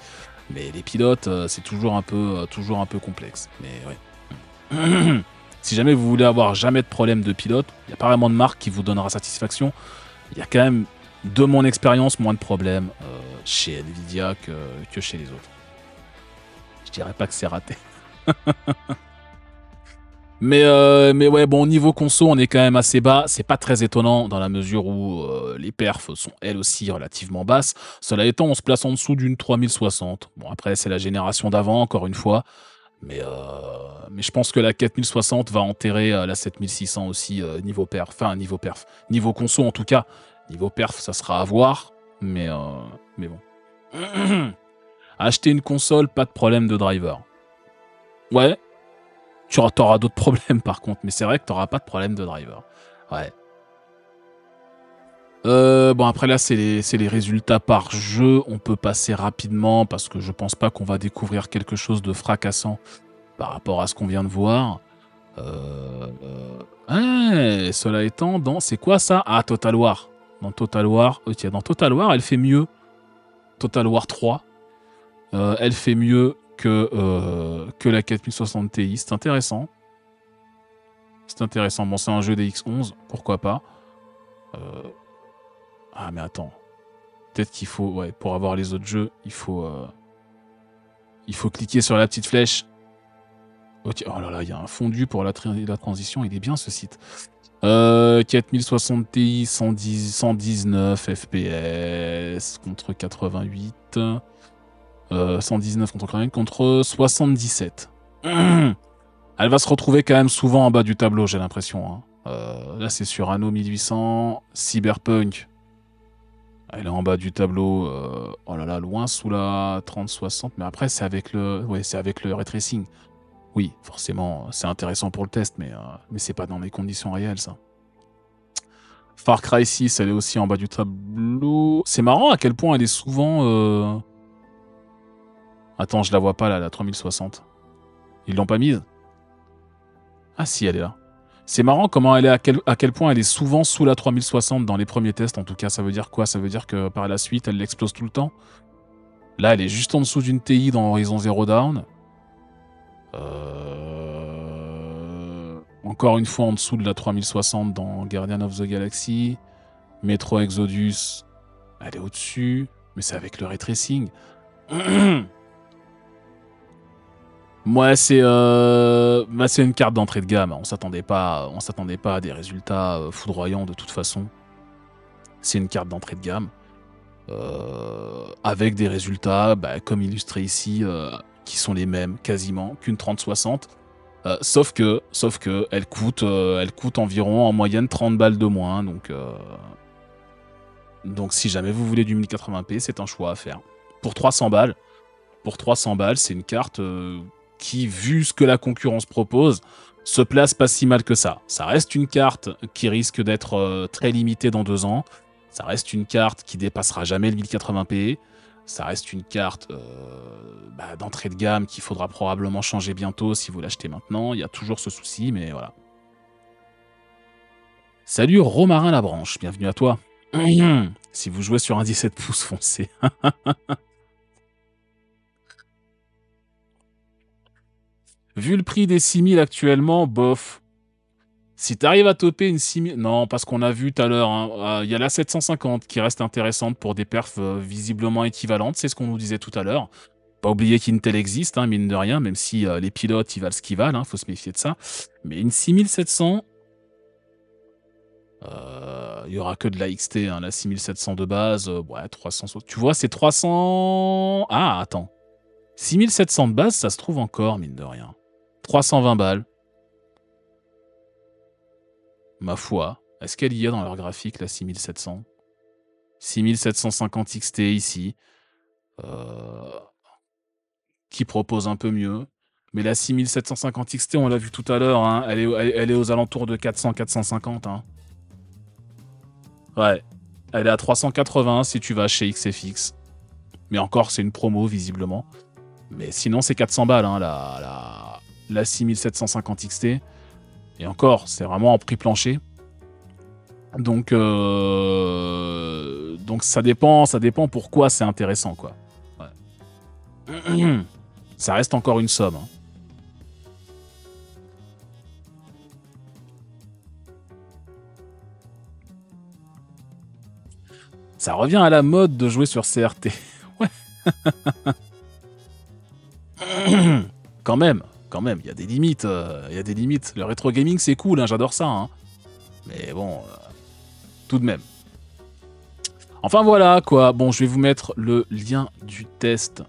Mais les pilotes, c'est toujours un peu complexe. Mais ouais. Si jamais vous voulez avoir jamais de problème de pilote, il n'y a pas vraiment de marque qui vous donnera satisfaction. Il y a quand même, de mon expérience, moins de problèmes chez NVIDIA que chez les autres. Je dirais pas que c'est raté. Mais ouais, bon, niveau conso, on est quand même assez bas. C'est pas très étonnant dans la mesure où les perfs sont elles aussi relativement basses. Cela étant, on se place en dessous d'une 3060. Bon, après, c'est la génération d'avant, encore une fois. Mais je pense que la 4060 va enterrer la 7600 aussi niveau perf. Enfin, niveau perf. Niveau conso, en tout cas. Niveau perf, ça sera à voir. Mais bon. Acheter une console, pas de problème de driver. Ouais. Tu auras d'autres problèmes par contre, mais c'est vrai que tu n'auras pas de problème de driver. Ouais. Bon, après là, c'est les résultats par jeu. On peut passer rapidement parce que je pense pas qu'on va découvrir quelque chose de fracassant par rapport à ce qu'on vient de voir. Cela étant, c'est quoi ça? Ah, Total War. Dans Total War, ok, dans Total War, elle fait mieux. Total War 3. Elle fait mieux que la 4060 Ti. C'est intéressant. C'est intéressant. Bon, c'est un jeu des X11, pourquoi pas. Ah, mais attends. Peut-être qu'il faut... Ouais, pour avoir les autres jeux, il faut cliquer sur la petite flèche. Ok. Oh là là, il y a un fondu pour la transition. Il est bien, ce site. 4060 Ti, 119 FPS contre 88. 119 contre 88 contre 77. Elle va se retrouver quand même souvent en bas du tableau, j'ai l'impression. Hein. Là, c'est sur Anno 1800. Cyberpunk. Elle est en bas du tableau. Oh là là, loin sous la 3060. Mais après, c'est avec le ray tracing. Oui, forcément, c'est intéressant pour le test, mais c'est pas dans les conditions réelles, ça. Far Cry 6, elle est aussi en bas du tableau. C'est marrant à quel point elle est souvent... Attends, je la vois pas, là, la 3060. Ils l'ont pas mise? Ah si, elle est là. C'est marrant comment elle est à quel point elle est souvent sous la 3060 dans les premiers tests, en tout cas. Ça veut dire quoi? Ça veut dire que par la suite, elle l'explose tout le temps? Là, elle est juste en dessous d'une TI dans Horizon Zero Dawn. Encore une fois en dessous de la 3060 dans Guardian of the Galaxy. Metro Exodus, elle est au-dessus, mais c'est avec le ray tracing. Moi, c'est une carte d'entrée de gamme. On s'attendait pas à des résultats foudroyants de toute façon. C'est une carte d'entrée de gamme. Avec des résultats, comme illustré ici, qui sont les mêmes quasiment qu'une 3060. Sauf que elle coûte environ en moyenne 30 balles de moins. Donc si jamais vous voulez du 1080p, c'est un choix à faire. Pour 300 balles, c'est une carte qui, vu ce que la concurrence propose, se place pas si mal que ça. Ça reste une carte qui risque d'être très limitée dans 2 ans. Ça reste une carte qui dépassera jamais le 1080p. Ça reste une carte d'entrée de gamme qu'il faudra probablement changer bientôt si vous l'achetez maintenant. Il y a toujours ce souci, mais voilà. Salut Romarin Labranche, bienvenue à toi. Si vous jouez sur un 17 pouces, foncez. Vu le prix des 6000 actuellement, bof. Si t'arrives à toper une 6000... Non, parce qu'on a vu tout à l'heure, y a la 750 qui reste intéressante pour des perfs visiblement équivalentes, c'est ce qu'on nous disait tout à l'heure. Pas oublier qu'Intel existe, hein, mine de rien, même si les pilotes, ils valent ce qu'ils valent, hein, faut se méfier de ça. Mais une 6700... Il y aura que de la XT, hein, la 6700 de base, ouais, 300... Tu vois, c'est 300... Ah, attends. 6700 de base, ça se trouve encore, mine de rien. 320 balles. Ma foi, est-ce qu'elle y est dans leur graphique, la 6700? 6750 XT ici. Qui propose un peu mieux. Mais la 6750 XT, on l'a vu tout à l'heure, hein, elle est aux alentours de 400-450. Hein. Ouais. Elle est à 380 si tu vas chez XFX. Mais encore, c'est une promo, visiblement. Mais sinon, c'est 400 balles, hein, la 6750 XT. Et encore, c'est vraiment en prix plancher. Donc ça dépend pourquoi c'est intéressant, quoi. Ouais. Ça reste encore une somme. Hein. Ça revient à la mode de jouer sur CRT. Ouais. Quand même, il y a des limites. Le rétro gaming, c'est cool, hein, j'adore ça. Hein. Mais bon, tout de même. Enfin voilà, quoi. Bon, je vais vous mettre le lien du test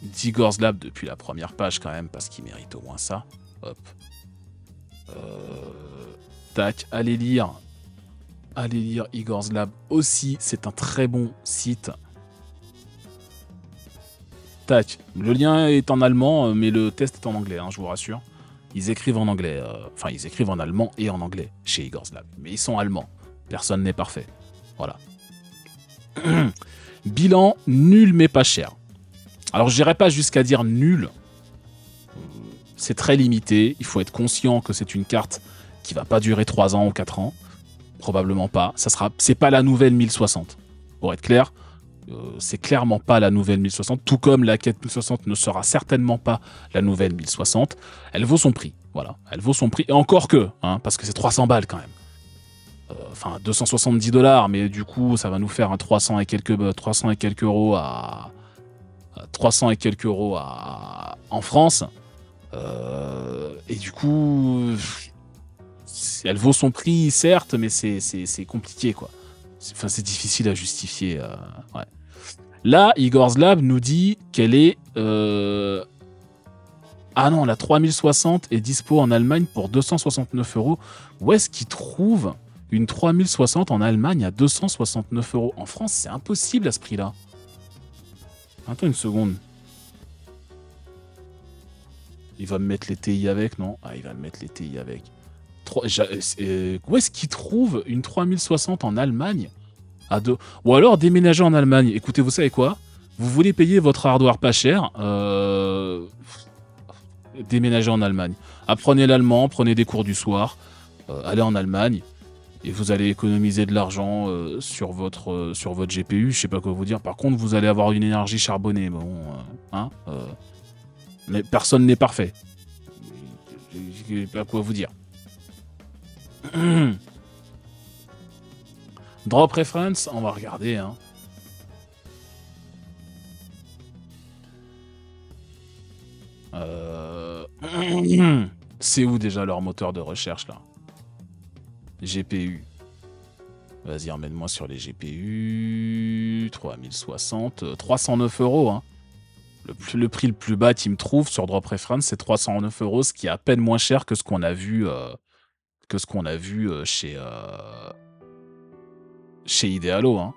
d'Igor's Lab depuis la première page, quand même, parce qu'il mérite au moins ça. Hop. Tac, allez lire Igor's Lab aussi, c'est un très bon site. Tac, le lien est en allemand, mais le test est en anglais, hein, je vous rassure. Ils écrivent en anglais, enfin ils écrivent en allemand et en anglais chez Igor's Lab, mais ils sont allemands. Personne n'est parfait. Voilà. Bilan nul mais pas cher. Alors je n'irai pas jusqu'à dire nul. C'est très limité. Il faut être conscient que c'est une carte qui va pas durer 3 ans ou 4 ans. Probablement pas. C'est pas la nouvelle 1060. Pour être clair, c'est clairement pas la nouvelle 1060. Tout comme la 4060 ne sera certainement pas la nouvelle 1060. Elle vaut son prix. Voilà. Elle vaut son prix. Et encore que, hein, parce que c'est 300 balles quand même. Enfin, 270 $, mais du coup, ça va nous faire un 300 et quelques euros à 300 et quelques euros en France. Et du coup, elle vaut son prix, certes, mais c'est compliqué, quoi. C'est difficile à justifier. Ouais. Là, Igor's Lab nous dit qu'elle est... Ah non, la 3060 est dispo en Allemagne pour 269 euros. Où est-ce qu'ils trouvent une 3060 en Allemagne à 269 euros? En France, c'est impossible à ce prix-là. Attends une seconde. Il va me mettre les TI avec, non? Ah, il va me mettre les TI avec. Où est-ce qu'ils trouvent une 3060 en Allemagne à deux... Ou alors déménager en Allemagne. Écoutez, vous savez quoi? Vous voulez payer votre hardware pas cher, déménager en Allemagne. Apprenez l'allemand, prenez des cours du soir, allez en Allemagne, et vous allez économiser de l'argent sur votre GPU. Je sais pas quoi vous dire. Par contre, vous allez avoir une énergie charbonnée. Bon, mais personne n'est parfait. Je sais pas quoi vous dire. Drop reference, on va regarder. Hein. C'est où déjà leur moteur de recherche là? GPU. Vas-y, emmène-moi sur les GPU. 3060, 309 euros. Hein. Le prix le plus bas qu'il me trouve sur Drop Reference, c'est 309 euros, ce qui est à peine moins cher que ce qu'on a vu, chez Idealo. Hein.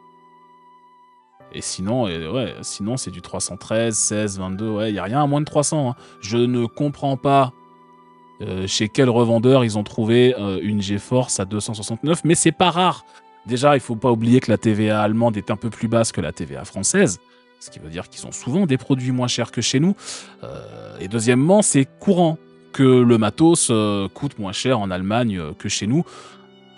Et sinon, ouais, sinon c'est du 313, 16, 22, ouais, il n'y a rien à moins de 300. Hein. Je ne comprends pas chez quel revendeur ils ont trouvé une GeForce à 269, mais c'est pas rare. Déjà, il faut pas oublier que la TVA allemande est un peu plus basse que la TVA française, ce qui veut dire qu'ils ont souvent des produits moins chers que chez nous. Et deuxièmement, c'est courant que le matos coûte moins cher en Allemagne que chez nous.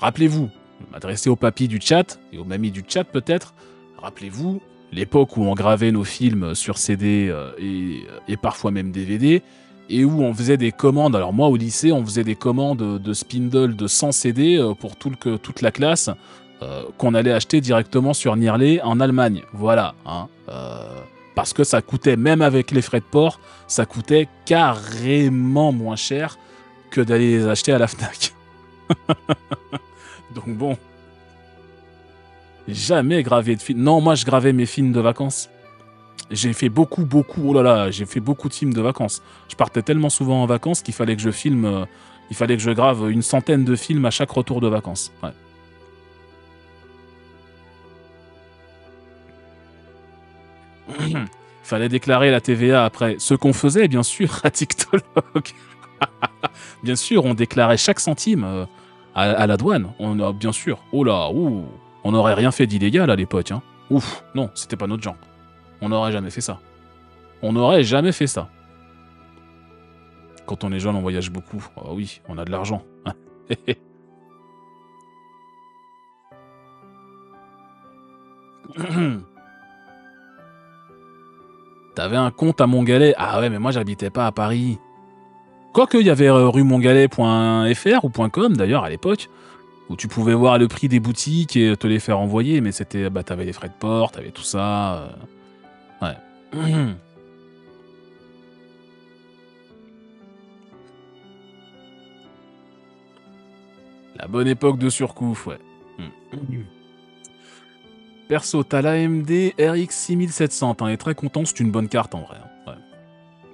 Rappelez-vous, m'adresser aux papis du chat, et aux mamies du chat peut-être, rappelez-vous l'époque où on gravait nos films sur CD et parfois même DVD, et où on faisait des commandes. Alors moi, au lycée, on faisait des commandes de Spindle de 100 CD pour toute la classe, qu'on allait acheter directement sur Nearly en Allemagne. Voilà. Hein, parce que ça coûtait, même avec les frais de port, ça coûtait carrément moins cher que d'aller les acheter à la FNAC. Donc bon... Jamais gravé de films. Non, moi je gravais mes films de vacances. J'ai fait beaucoup, oh là là, j'ai fait beaucoup de films de vacances. Je partais tellement souvent en vacances qu'il fallait que je filme, il fallait que je grave une centaine de films à chaque retour de vacances. Ouais. Fallait déclarer la TVA après. Ce qu'on faisait, bien sûr, à TikTok. Bien sûr, on déclarait chaque centime à la douane. On a, bien sûr. Oh là, ouh. On n'aurait rien fait d'illégal à l'époque. Hein. Ouf, non, c'était pas notre genre. On n'aurait jamais fait ça. On n'aurait jamais fait ça. Quand on est jeune, on voyage beaucoup. Oh oui, on a de l'argent. T'avais un compte à Montgalais? Ah ouais, mais moi j'habitais pas à Paris. Quoique, il y avait rue montgalais.fr ou .com d'ailleurs à l'époque, où tu pouvais voir le prix des boutiques et te les faire envoyer, mais c'était, bah, t'avais les frais de port, t'avais tout ça. Ouais. La bonne époque de surcouf, ouais. Perso, t'as l'AMD RX 6700, t'en es très content, c'est une bonne carte en vrai. Ouais.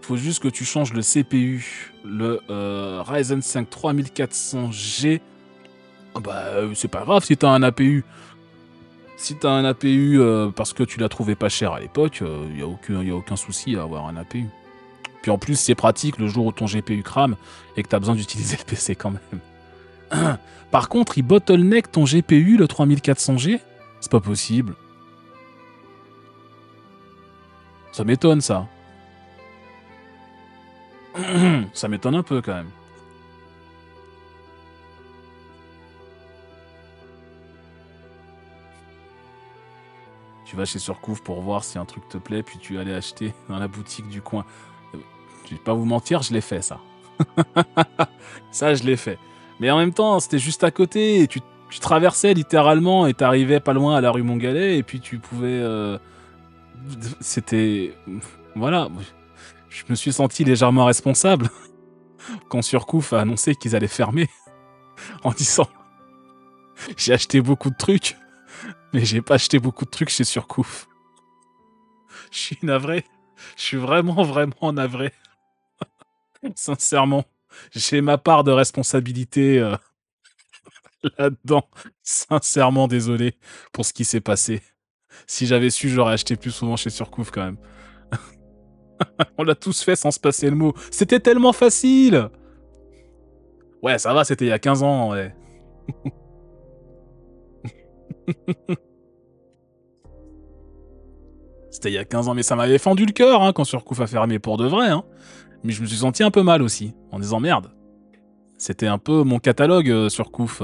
Faut juste que tu changes le CPU, le Ryzen 5 3400G. Bah, c'est pas grave si t'as un APU. Si t'as un APU parce que tu l'as trouvé pas cher à l'époque, y a aucun souci à avoir un APU. Puis en plus, c'est pratique le jour où ton GPU crame et que t'as besoin d'utiliser le PC quand même. Par contre, il bottleneck ton GPU, le 3400G? C'est pas possible. Ça m'étonne, ça. Ça m'étonne un peu, quand même. Tu vas chez Surcouf pour voir si un truc te plaît, puis tu vas aller acheter dans la boutique du coin. Je vais pas vous mentir, je l'ai fait, ça. Ça, je l'ai fait. Mais en même temps, c'était juste à côté, et Tu traversais littéralement et t'arrivais pas loin à la rue Montgalet et puis tu pouvais... C'était... Voilà. Je me suis senti légèrement responsable quand Surcouf a annoncé qu'ils allaient fermer en disant j'ai acheté beaucoup de trucs, mais j'ai pas acheté beaucoup de trucs chez Surcouf. Je suis navré. Je suis vraiment, vraiment navré. Sincèrement. J'ai ma part de responsabilité là-dedans. Sincèrement désolé pour ce qui s'est passé. Si j'avais su, j'aurais acheté plus souvent chez Surcouf quand même. On l'a tous fait sans se passer le mot. C'était tellement facile. Ouais, ça va, c'était il y a 15 ans, ouais. C'était il y a 15 ans, mais ça m'avait fendu le cœur hein, quand Surcouf a fermé pour de vrai. Hein. Mais je me suis senti un peu mal aussi, en disant merde. C'était un peu mon catalogue Surcouf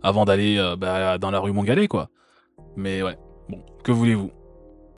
avant d'aller dans la rue Montgalet, quoi. Mais ouais, bon, que voulez-vous?